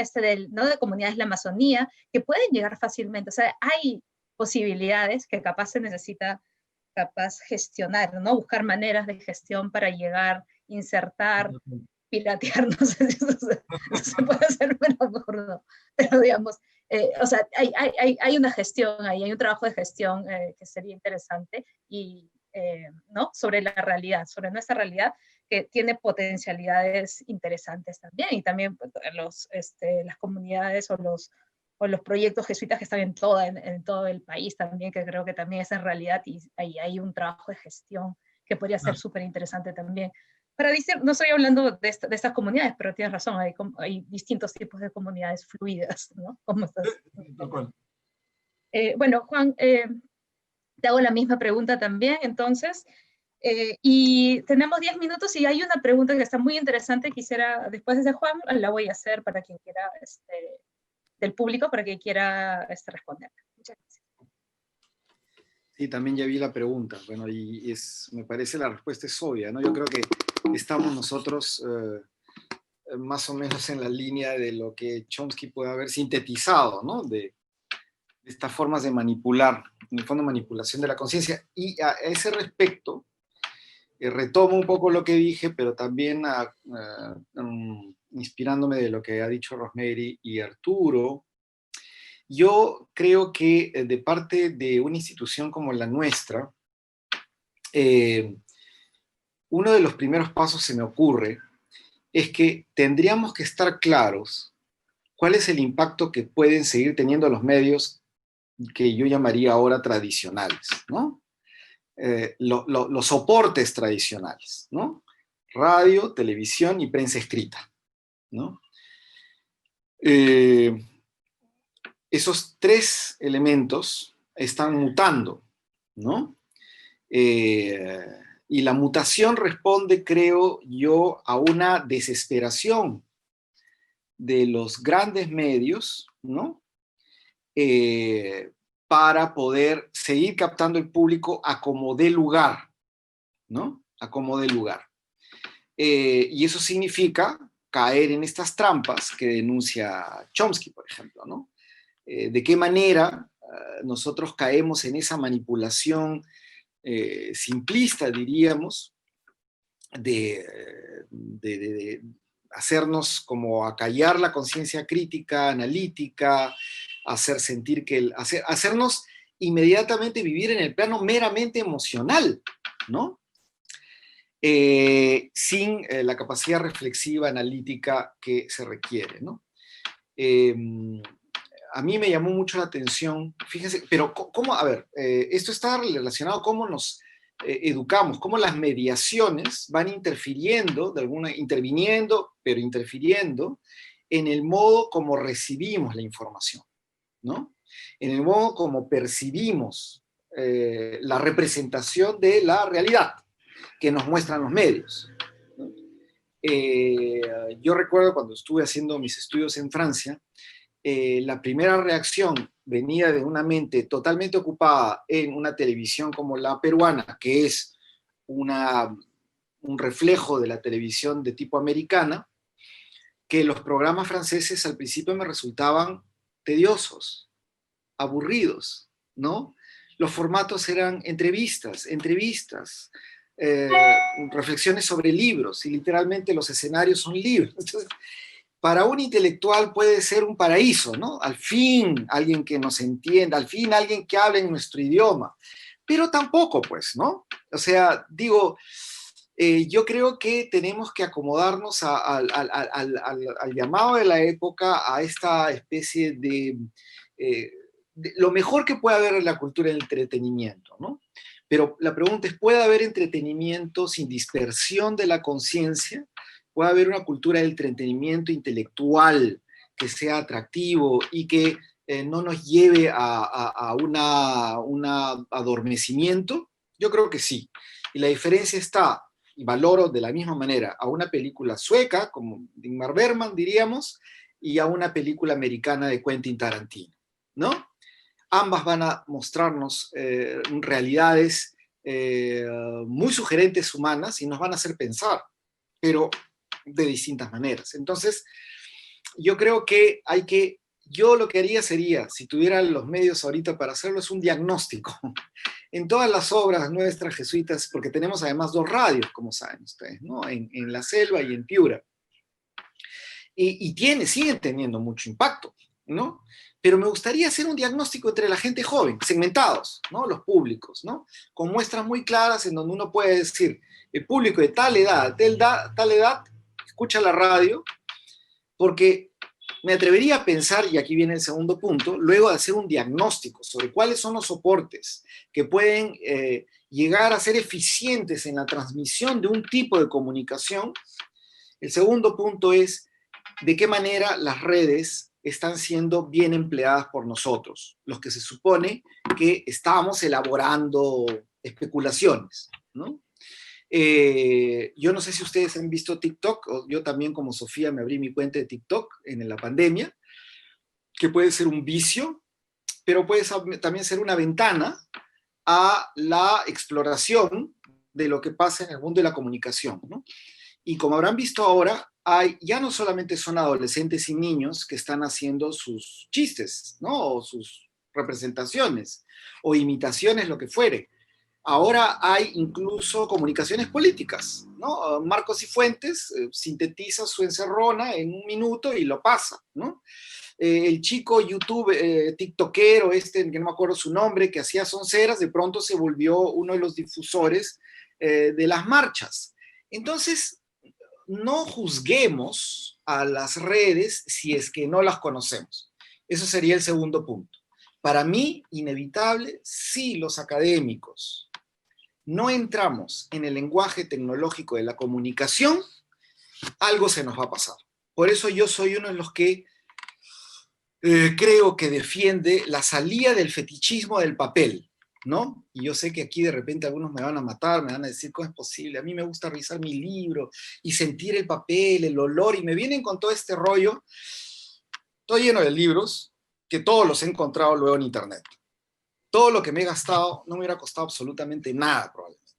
¿no? de comunidades de la Amazonía, que pueden llegar fácilmente. O sea, hay posibilidades que capaz se necesita gestionar, ¿no? Buscar maneras de gestión para llegar, insertar, piratear, no sé si eso se puede hacer, pero digamos, o sea, hay una gestión ahí, hay un trabajo de gestión que sería interesante, y, ¿no? Sobre la realidad, sobre nuestra realidad, que tiene potencialidades interesantes también, y también pues, las comunidades o los proyectos jesuitas que están en todo el país también, que creo que también es en realidad, y hay un trabajo de gestión que podría ser súper interesante también. Para decir, no estoy hablando de estas comunidades, pero tienes razón, hay distintos tipos de comunidades fluidas, ¿no? Como estas. Bueno, Juan, te hago la misma pregunta también, entonces, y tenemos 10 minutos y hay una pregunta que está muy interesante, quisiera, después de Juan, la voy a hacer para quien quiera, del público, para quien quiera responder. Muchas gracias. Sí, también ya vi la pregunta, bueno, y me parece la respuesta es obvia, ¿no? Yo creo que estamos nosotros más o menos en la línea de lo que Chomsky puede haber sintetizado, ¿no? De estas formas de manipular, en el fondo manipulación de la conciencia. Y a ese respecto, retomo un poco lo que dije, pero también inspirándome de lo que ha dicho Rosemary y Arturo. Yo creo que de parte de una institución como la nuestra, uno de los primeros pasos se me ocurre es que tendríamos que estar claros cuál es el impacto que pueden seguir teniendo los medios que yo llamaría ahora tradicionales, ¿no? Los soportes tradicionales, ¿no? Radio, televisión y prensa escrita, ¿no? Esos tres elementos están mutando, ¿no? Y la mutación responde, creo yo, a una desesperación de los grandes medios, ¿no? Para poder seguir captando el público a como dé lugar, ¿no? A como dé lugar. Y eso significa caer en estas trampas que denuncia Chomsky, por ejemplo, ¿no? De qué manera nosotros caemos en esa manipulación simplista, diríamos, de hacernos como acallar la conciencia crítica, analítica, hacernos inmediatamente vivir en el plano meramente emocional, ¿no? Sin la capacidad reflexiva, analítica que se requiere, ¿no? A mí me llamó mucho la atención, fíjense, pero ¿cómo? A ver, esto está relacionado con cómo nos educamos, cómo las mediaciones van interfiriendo, interviniendo, pero interfiriendo en el modo como recibimos la información, ¿no? En el modo como percibimos la representación de la realidad que nos muestran los medios, ¿no? Yo recuerdo cuando estuve haciendo mis estudios en Francia, la primera reacción venía de una mente totalmente ocupada en una televisión como la peruana, que es un reflejo de la televisión de tipo americana, que los programas franceses al principio me resultaban tediosos, aburridos, ¿no? Los formatos eran entrevistas, reflexiones sobre libros, y literalmente los escenarios son libros. Entonces, para un intelectual puede ser un paraíso, ¿no? Al fin alguien que nos entienda, al fin alguien que hable en nuestro idioma, pero tampoco, pues, ¿no? O sea, digo, yo creo que tenemos que acomodarnos al llamado de la época, a esta especie de lo mejor que puede haber en la cultura del entretenimiento, ¿no? Pero la pregunta es, ¿puede haber entretenimiento sin dispersión de la conciencia? ¿Puede haber una cultura del entretenimiento intelectual que sea atractivo y que no nos lleve a un adormecimiento? Yo creo que sí. Y la diferencia está, y valoro de la misma manera, a una película sueca, como Ingmar Bergman, diríamos, y a una película americana de Quentin Tarantino, ¿no? Ambas van a mostrarnos realidades muy sugerentes humanas y nos van a hacer pensar, pero de distintas maneras. Entonces, yo creo que yo lo que haría sería, si tuviera los medios ahorita para hacerlo, es un diagnóstico en todas las obras nuestras jesuitas, porque tenemos además 2 radios, como saben ustedes, ¿no? En La Selva y en Piura. Y siguen teniendo mucho impacto, ¿no? Pero me gustaría hacer un diagnóstico entre la gente joven, segmentados, ¿no? Los públicos, ¿no? Con muestras muy claras en donde uno puede decir, el público de tal edad, tal edad, escucha la radio, porque me atrevería a pensar, y aquí viene el segundo punto, luego de hacer un diagnóstico sobre cuáles son los soportes que pueden llegar a ser eficientes en la transmisión de un tipo de comunicación, el segundo punto es de qué manera las redes están siendo bien empleadas por nosotros, los que se supone que estamos elaborando especulaciones, ¿no? Yo no sé si ustedes han visto TikTok, o yo también como Sofía me abrí mi cuenta de TikTok en la pandemia, que puede ser un vicio, pero puede también ser una ventana a la exploración de lo que pasa en el mundo de la comunicación, ¿no? Y como habrán visto ahora, ya no solamente son adolescentes y niños que están haciendo sus chistes, ¿no? O sus representaciones, o imitaciones, lo que fuere. Ahora hay incluso comunicaciones políticas, ¿no? Marcos Cifuentes sintetiza su encerrona en 1 minuto y lo pasa, ¿no? El chico YouTube, tiktokero, que no me acuerdo su nombre, que hacía sonceras, de pronto se volvió uno de los difusores de las marchas. Entonces, no juzguemos a las redes si es que no las conocemos. Eso sería el segundo punto. Para mí, inevitable, si los académicos no entramos en el lenguaje tecnológico de la comunicación, algo se nos va a pasar. Por eso yo soy uno de los que creo que defiende la salida del fetichismo del papel, ¿no? Y yo sé que aquí de repente algunos me van a matar, me van a decir, ¿cómo es posible? A mí me gusta revisar mi libro y sentir el papel, el olor, y me vienen con todo este rollo. Estoy lleno de libros que todos los he encontrado luego en internet. Todo lo que me he gastado no me hubiera costado absolutamente nada, probablemente.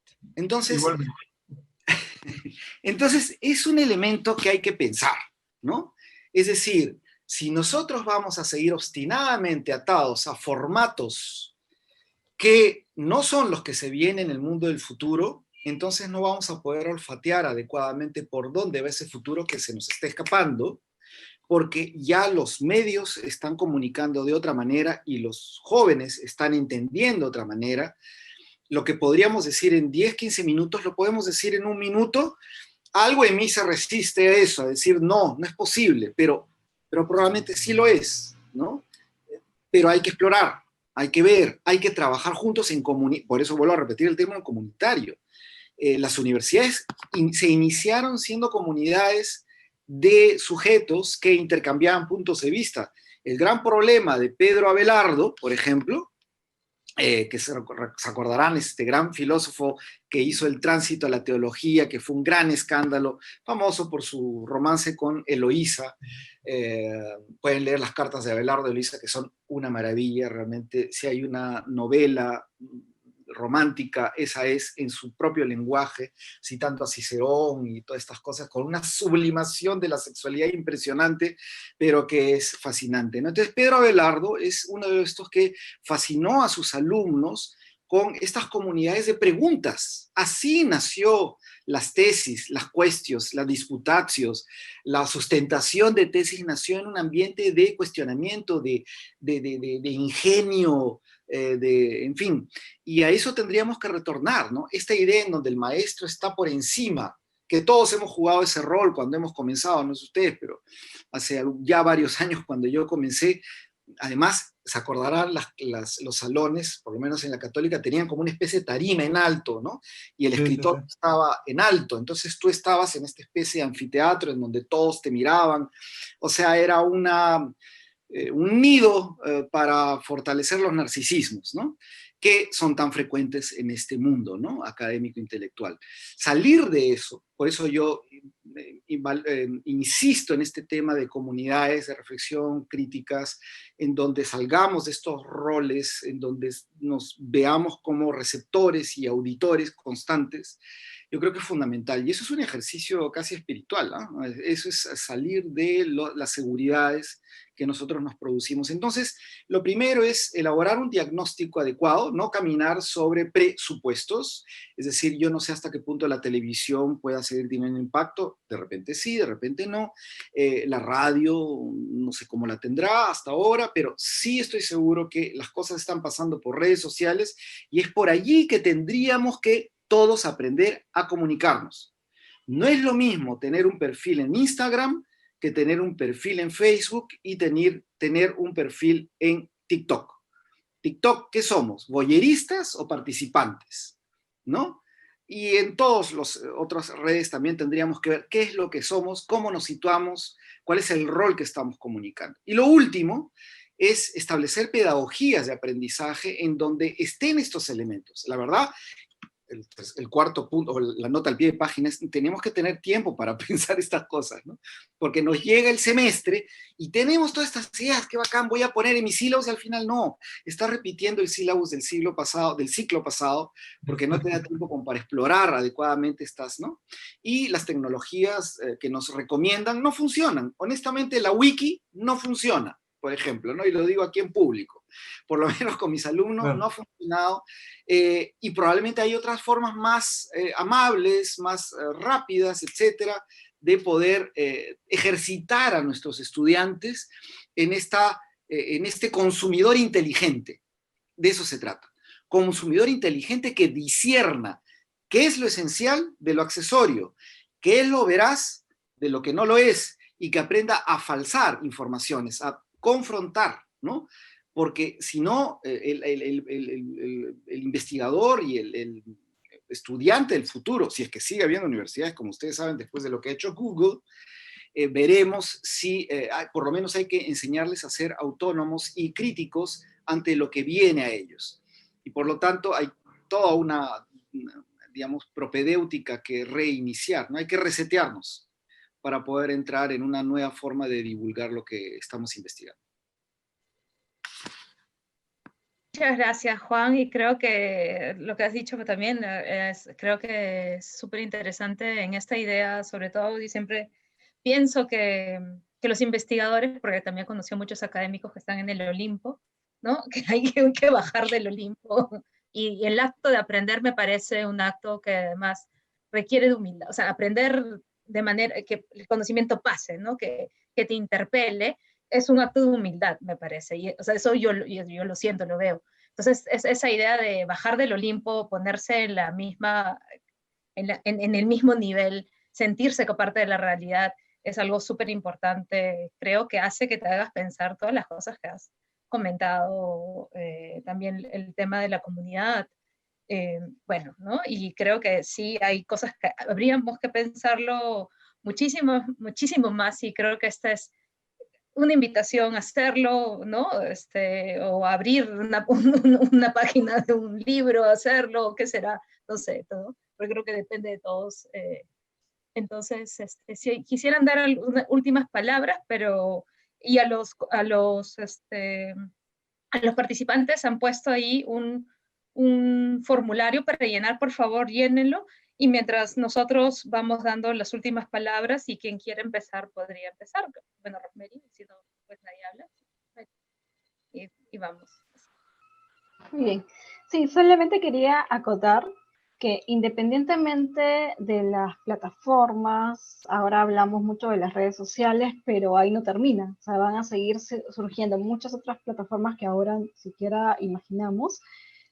Entonces es un elemento que hay que pensar, ¿no? Es decir, si nosotros vamos a seguir obstinadamente atados a formatos que no son los que se vienen en el mundo del futuro, entonces no vamos a poder olfatear adecuadamente por dónde va ese futuro que se nos está escapando, porque ya los medios están comunicando de otra manera y los jóvenes están entendiendo de otra manera. Lo que podríamos decir en 10, 15 minutos, lo podemos decir en 1 minuto. Algo en mí se resiste a eso, a decir, no es posible, pero probablemente sí lo es, ¿no? Pero hay que explorar, hay que ver, hay que trabajar juntos en comunidad. Por eso vuelvo a repetir el término comunitario. Las universidades se iniciaron siendo comunidades de sujetos que intercambiaban puntos de vista. El gran problema de Pedro Abelardo, por ejemplo, que se acordarán, este gran filósofo que hizo el tránsito a la teología, que fue un gran escándalo, famoso por su romance con Eloísa. Pueden leer las cartas de Abelardo y Eloísa, que son una maravilla, realmente. Si hay una novela romántica, esa es en su propio lenguaje, citando a Cicerón y todas estas cosas, con una sublimación de la sexualidad impresionante, pero que es fascinante, ¿no? Entonces Pedro Abelardo es uno de estos que fascinó a sus alumnos con estas comunidades de preguntas. Así nació las tesis, las cuestiones, las disputatios, la sustentación de tesis nació en un ambiente de cuestionamiento, de ingenio, en fin, y a eso tendríamos que retornar, ¿no? Esta idea en donde el maestro está por encima, que todos hemos jugado ese rol cuando hemos comenzado, no sé ustedes, pero hace ya varios años cuando yo comencé, además, se acordarán los salones, por lo menos en la Católica, tenían como una especie de tarima en alto, ¿no? Y el escritor estaba en alto, entonces tú estabas en esta especie de anfiteatro en donde todos te miraban, o sea, era un nido para fortalecer los narcisismos, ¿no? que son tan frecuentes en este mundo, ¿no? Académico intelectual. Salir de eso, por eso yo insisto en este tema de comunidades de reflexión críticas, en donde salgamos de estos roles, en donde nos veamos como receptores y auditores constantes. Yo creo que es fundamental, y eso es un ejercicio casi espiritual, ¿no? Eso es salir de las seguridades que nosotros nos producimos. Entonces, lo primero es elaborar un diagnóstico adecuado, no caminar sobre presupuestos, es decir, yo no sé hasta qué punto la televisión pueda seguir teniendo impacto, de repente sí, de repente no, la radio no sé cómo la tendrá hasta ahora, pero sí estoy seguro que las cosas están pasando por redes sociales, y es por allí que tendríamos que todos aprender a comunicarnos. No es lo mismo tener un perfil en Instagram que tener un perfil en Facebook y tener un perfil en TikTok. TikTok, ¿qué somos? ¿Voyeristas o participantes? ¿No? Y en todas las otras redes también tendríamos que ver qué es lo que somos, cómo nos situamos, cuál es el rol que estamos comunicando. Y lo último es establecer pedagogías de aprendizaje en donde estén estos elementos. La verdad, el cuarto punto, o la nota al pie de página, es tenemos que tener tiempo para pensar estas cosas, ¿no? Porque nos llega el semestre y tenemos todas estas ideas, qué bacán, voy a poner en mis sílabos, y al final no, estás repitiendo el sílabus del ciclo pasado, porque no te da tiempo como para explorar adecuadamente estas, ¿no? Y las tecnologías que nos recomiendan no funcionan. Honestamente, la wiki no funciona, por ejemplo, ¿no? Y lo digo aquí en público. Por lo menos con mis alumnos no ha funcionado, y probablemente hay otras formas más amables, más rápidas, etcétera, de poder ejercitar a nuestros estudiantes en este consumidor inteligente. De eso se trata. Consumidor inteligente que discierna qué es lo esencial de lo accesorio, qué es lo veraz de lo que no lo es, y que aprenda a falsar informaciones, a confrontar, ¿no? Porque si no, el investigador y el estudiante del futuro, si es que sigue habiendo universidades, como ustedes saben, después de lo que ha hecho Google, veremos si por lo menos hay que enseñarles a ser autónomos y críticos ante lo que viene a ellos. Y por lo tanto hay toda una digamos, propedéutica que reiniciar, ¿no? Hay que resetearnos para poder entrar en una nueva forma de divulgar lo que estamos investigando. Muchas gracias, Juan, y creo que lo que has dicho también creo que es súper interesante en esta idea, sobre todo, y siempre pienso que los investigadores, porque también conocí a muchos académicos que están en el Olimpo, ¿no? Que hay que bajar del Olimpo, y el acto de aprender me parece un acto que además requiere de humildad, o sea, aprender de manera que el conocimiento pase, ¿no? Que te interpele, es un acto de humildad, me parece. Y, o sea, eso yo lo siento, lo veo. Entonces, es esa idea de bajar del Olimpo, ponerse en la misma, en el mismo nivel, sentirse como parte de la realidad, es algo súper importante. Creo que hace que te hagas pensar todas las cosas que has comentado, también el tema de la comunidad. Bueno, ¿no? Y creo que sí hay cosas que habríamos que pensarlo muchísimo, muchísimo más, y creo que esta es una invitación a hacerlo, ¿no? O abrir una página de un libro, hacerlo, ¿qué será? No sé, todo, porque creo que depende de todos. Entonces, si quisieran dar algunas últimas palabras, pero, y a los participantes han puesto ahí un formulario para llenar, por favor, llénenlo, y mientras nosotros vamos dando las últimas palabras, y quien quiera empezar podría empezar. Bueno, Rosemary, si no, pues nadie habla. Y vamos. Muy bien. Sí, solamente quería acotar que independientemente de las plataformas, ahora hablamos mucho de las redes sociales, pero ahí no termina. O sea, van a seguir surgiendo muchas otras plataformas que ahora ni siquiera imaginamos.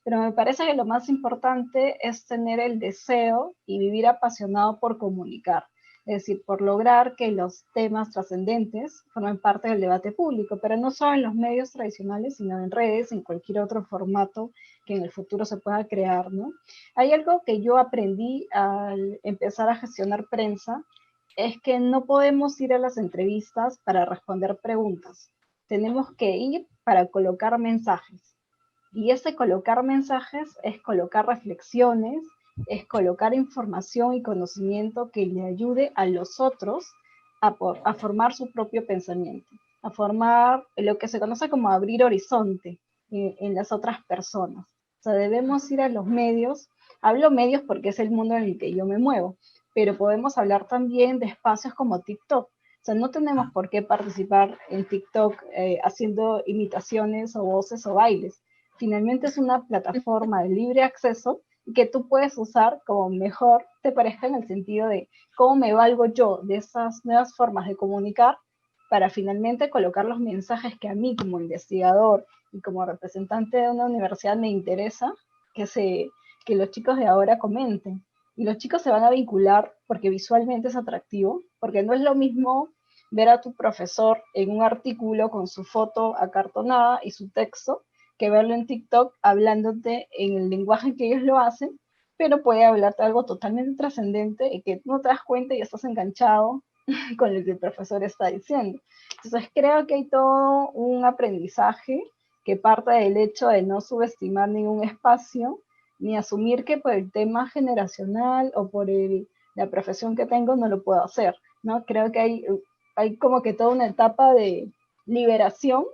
Pero me parece que lo más importante es tener el deseo y vivir apasionado por comunicar. Es decir, por lograr que los temas trascendentes formen parte del debate público, pero no solo en los medios tradicionales, sino en redes, en cualquier otro formato que en el futuro se pueda crear, ¿no? Hay algo que yo aprendí al empezar a gestionar prensa, es que no podemos ir a las entrevistas para responder preguntas. Tenemos que ir para colocar mensajes. Y ese colocar mensajes es colocar reflexiones, es colocar información y conocimiento que le ayude a los otros a formar su propio pensamiento, a formar lo que se conoce como abrir horizonte en las otras personas. O sea, debemos ir a los medios. Hablo medios porque es el mundo en el que yo me muevo, pero podemos hablar también de espacios como TikTok. O sea, no tenemos por qué participar en TikTok haciendo imitaciones o voces o bailes. Finalmente es una plataforma de libre acceso que tú puedes usar como mejor te parezca, en el sentido de cómo me valgo yo de esas nuevas formas de comunicar para finalmente colocar los mensajes que a mí como investigador y como representante de una universidad me interesa que los chicos de ahora comenten. Y los chicos se van a vincular porque visualmente es atractivo, porque no es lo mismo ver a tu profesor en un artículo con su foto acartonada y su texto, que verlo en TikTok hablándote en el lenguaje que ellos lo hacen, pero puede hablarte algo totalmente trascendente y que no te das cuenta y estás enganchado con lo que el profesor está diciendo. Entonces creo que hay todo un aprendizaje que parte del hecho de no subestimar ningún espacio, ni asumir que por el tema generacional o por la profesión que tengo no lo puedo hacer, ¿no? Creo que hay como que toda una etapa de liberación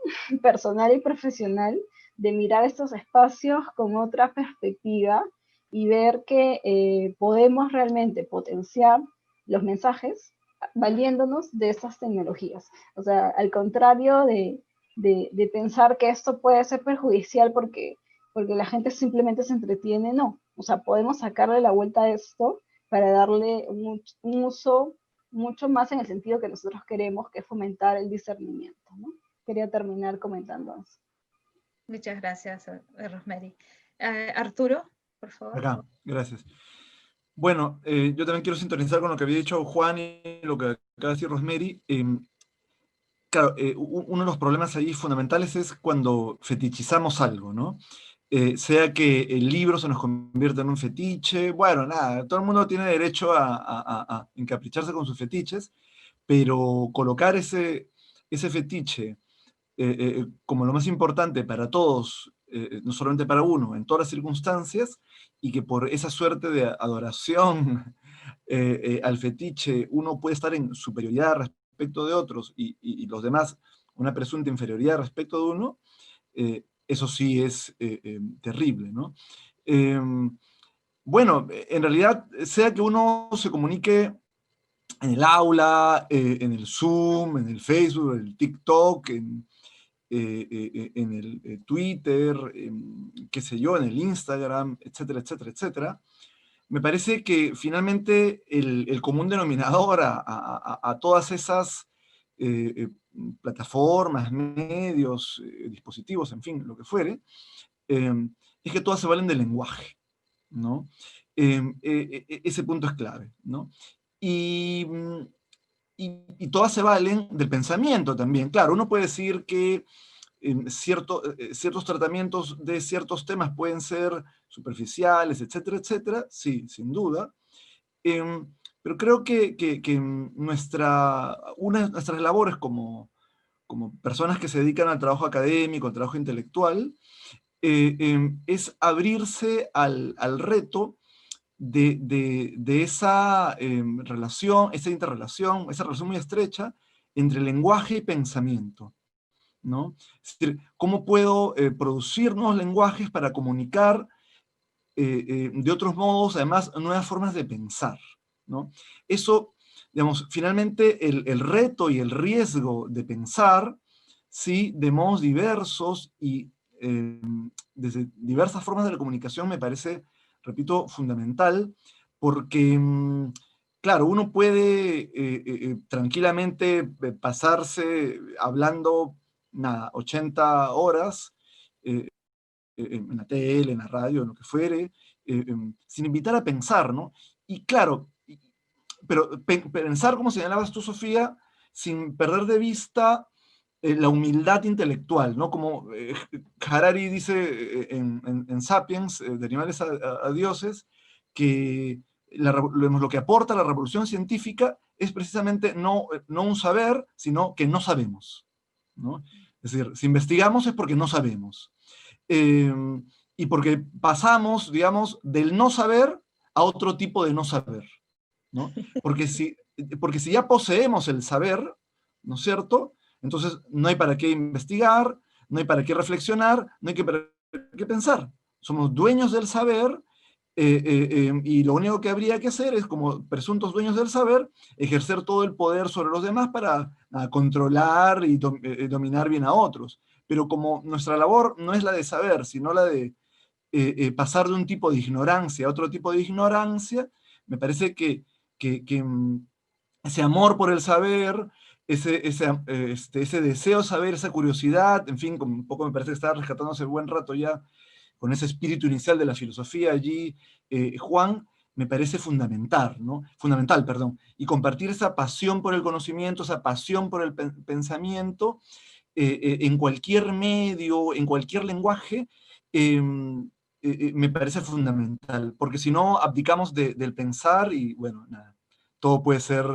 personal y profesional, de mirar estos espacios con otra perspectiva y ver que podemos realmente potenciar los mensajes valiéndonos de estas tecnologías. O sea, al contrario de pensar que esto puede ser perjudicial porque la gente simplemente se entretiene, no. O sea, podemos sacarle la vuelta a esto para darle un uso mucho más en el sentido que nosotros queremos, que es fomentar el discernimiento, ¿no? Quería terminar comentando eso. Muchas gracias, Rosemary. Arturo, por favor. Acá, gracias. Bueno, yo también quiero sintonizar con lo que había dicho Juan y lo que acaba de decir Rosemary. Claro, uno de los problemas ahí fundamentales es cuando fetichizamos algo, ¿no? Sea que el libro se nos convierta en un fetiche, bueno, nada, todo el mundo tiene derecho a encapricharse con sus fetiches, pero colocar ese fetiche como lo más importante para todos, no solamente para uno, en todas las circunstancias, y que por esa suerte de adoración al fetiche uno puede estar en superioridad respecto de otros y los demás una presunta inferioridad respecto de uno, eso sí es terrible, ¿no? Bueno, en realidad, sea que uno se comunique en el aula, en el Zoom, en el Facebook, en el TikTok, en el Twitter, qué sé yo, en el Instagram, etcétera, etcétera, etcétera, me parece que finalmente el común denominador a todas esas plataformas, medios, dispositivos, en fin, lo que fuere, es que todas se valen del lenguaje, ¿no? Ese punto es clave, ¿no? Y todas se valen del pensamiento también. Claro, uno puede decir que ciertos tratamientos de ciertos temas pueden ser superficiales, etcétera, etcétera, sí, sin duda. Pero creo que una de nuestras labores como personas que se dedican al trabajo académico, al trabajo intelectual, es abrirse al reto de esa relación, esa interrelación, esa relación muy estrecha entre lenguaje y pensamiento, ¿no? Es decir, ¿cómo puedo producir nuevos lenguajes para comunicar de otros modos, además, nuevas formas de pensar, ¿no? Eso, digamos, finalmente el reto y el riesgo de pensar, ¿sí?, de modos diversos y desde diversas formas de la comunicación me parece, repito, fundamental, porque, claro, uno puede tranquilamente pasarse hablando, nada, 80 horas en la tele, en la radio, en lo que fuere, sin invitar a pensar, ¿no? Y claro, pero pensar, como señalabas tú, Sofía, sin perder de vista la humildad intelectual, ¿no? Como Harari dice en Sapiens, de animales a dioses, que lo que aporta la revolución científica es precisamente no un saber, sino que no sabemos, ¿no? Es decir, si investigamos es porque no sabemos. y porque pasamos, digamos, del no saber a otro tipo de no saber, ¿no? Porque si ya poseemos el saber, ¿no es cierto? Entonces no hay para qué investigar, no hay para qué reflexionar, no hay para qué pensar. Somos dueños del saber, y lo único que habría que hacer es, como presuntos dueños del saber, ejercer todo el poder sobre los demás para controlar y dominar bien a otros. Pero como nuestra labor no es la de saber, sino la de pasar de un tipo de ignorancia a otro tipo de ignorancia, me parece que ese amor por el saber, ese deseo de saber, esa curiosidad, en fin, como un poco me parece que estaba rescatando hace buen rato ya, con ese espíritu inicial de la filosofía allí, Juan, me parece fundamental, ¿no? Fundamental, perdón. Y compartir esa pasión por el conocimiento, esa pasión por el pensamiento, en cualquier medio, en cualquier lenguaje, me parece fundamental, porque si no abdicamos del pensar y, bueno, nada, todo puede ser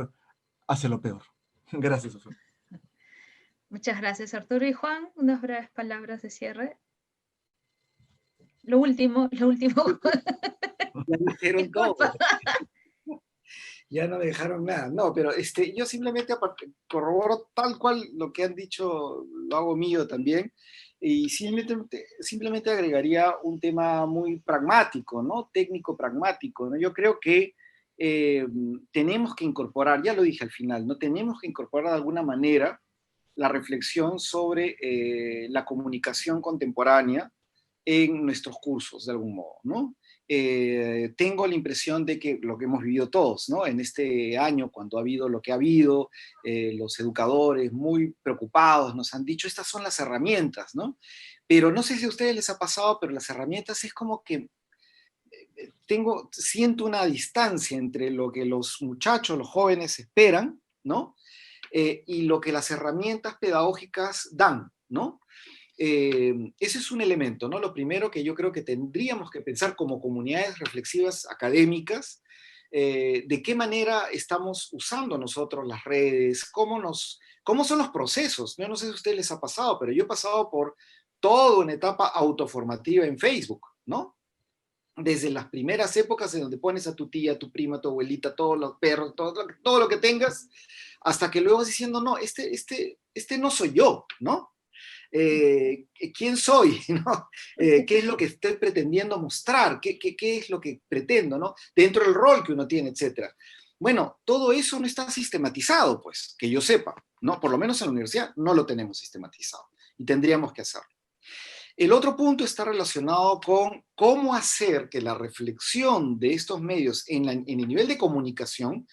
hacia lo peor. Gracias, Sofía. Muchas gracias, Arturo. Y Juan, unas breves palabras de cierre. Lo último. Ya dijeron todo. Ya no me dejaron nada. No, pero yo simplemente corroboro tal cual lo que han dicho, lo hago mío también, y simplemente agregaría un tema muy pragmático, ¿no? Técnico pragmático, ¿no? Yo creo que tenemos que incorporar, ya lo dije al final, ¿no? Tenemos que incorporar de alguna manera la reflexión sobre la comunicación contemporánea en nuestros cursos, de algún modo, ¿no? Tengo la impresión de que lo que hemos vivido todos, ¿no? En este año, cuando ha habido lo que ha habido, los educadores muy preocupados nos han dicho, estas son las herramientas, ¿no? Pero no sé si a ustedes les ha pasado, pero las herramientas es como que siento una distancia entre lo que los muchachos, los jóvenes esperan, ¿no? Y lo que las herramientas pedagógicas dan, ¿no? Ese es un elemento, ¿no? Lo primero que yo creo que tendríamos que pensar como comunidades reflexivas académicas, de qué manera estamos usando nosotros las redes, cómo son los procesos. Yo no sé si a ustedes les ha pasado, pero yo he pasado por toda una etapa autoformativa en Facebook, ¿no? Desde las primeras épocas en donde pones a tu tía, a tu prima, a tu abuelita, todos los perros, todo lo que tengas, hasta que luego vas diciendo, no, este no soy yo, ¿no? ¿Quién soy? ¿No? ¿Qué es lo que estoy pretendiendo mostrar? ¿Qué es lo que pretendo? ¿No? Dentro del rol que uno tiene, etc. Bueno, todo eso no está sistematizado, pues, que yo sepa, ¿no? Por lo menos en la universidad no lo tenemos sistematizado y tendríamos que hacerlo. El otro punto está relacionado con cómo hacer que la reflexión de estos medios en el nivel de comunicación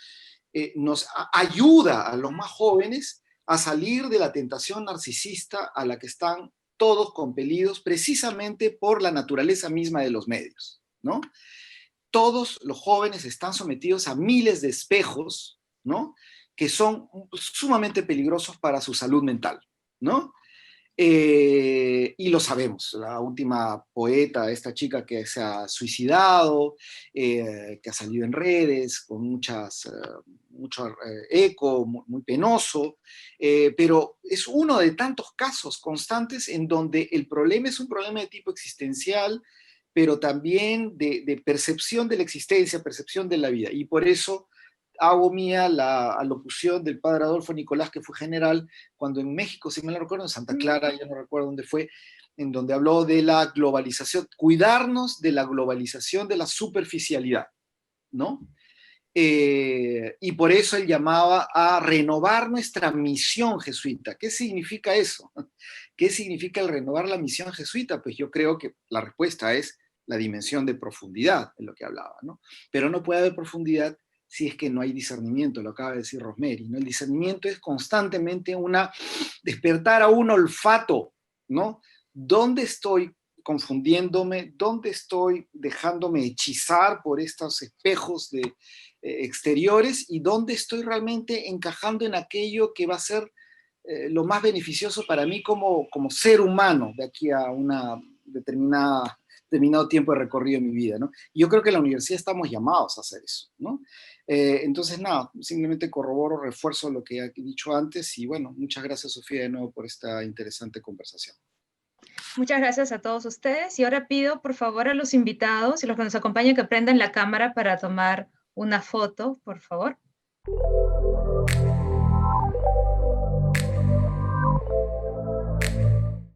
nos ayuda a los más jóvenes a salir de la tentación narcisista a la que están todos compelidos precisamente por la naturaleza misma de los medios, ¿no? Todos los jóvenes están sometidos a miles de espejos, ¿no? Que son sumamente peligrosos para su salud mental, ¿no? Y lo sabemos, la última poeta, esta chica que se ha suicidado, que ha salido en redes con mucho eco, muy penoso, pero es uno de tantos casos constantes en donde el problema es un problema de tipo existencial, pero también de percepción de la existencia, percepción de la vida, y por eso hago mía la alocución del padre Adolfo Nicolás, que fue general, cuando en México, si me lo recuerdo, en Santa Clara, ya no recuerdo dónde fue, en donde habló de la globalización, cuidarnos de la globalización de la superficialidad, ¿no? Y por eso él llamaba a renovar nuestra misión jesuita. ¿Qué significa eso? ¿Qué significa el renovar la misión jesuita? Pues yo creo que la respuesta es la dimensión de profundidad, de lo que hablaba, ¿no? Pero no puede haber profundidad si es que no hay discernimiento, lo acaba de decir Rosemary, ¿no? El discernimiento es constantemente despertar a un olfato, ¿no? ¿Dónde estoy confundiéndome? ¿Dónde estoy dejándome hechizar por estos espejos exteriores? ¿Y dónde estoy realmente encajando en aquello que va a ser lo más beneficioso para mí como ser humano de aquí a una determinado tiempo de recorrido en mi vida, ¿no? Y yo creo que en la universidad estamos llamados a hacer eso, ¿no? Entonces, nada, simplemente corroboro, refuerzo lo que he dicho antes y bueno, muchas gracias, Sofía, de nuevo por esta interesante conversación. Muchas gracias a todos ustedes. Y ahora pido, por favor, a los invitados y los que nos acompañan que prendan la cámara para tomar una foto, por favor.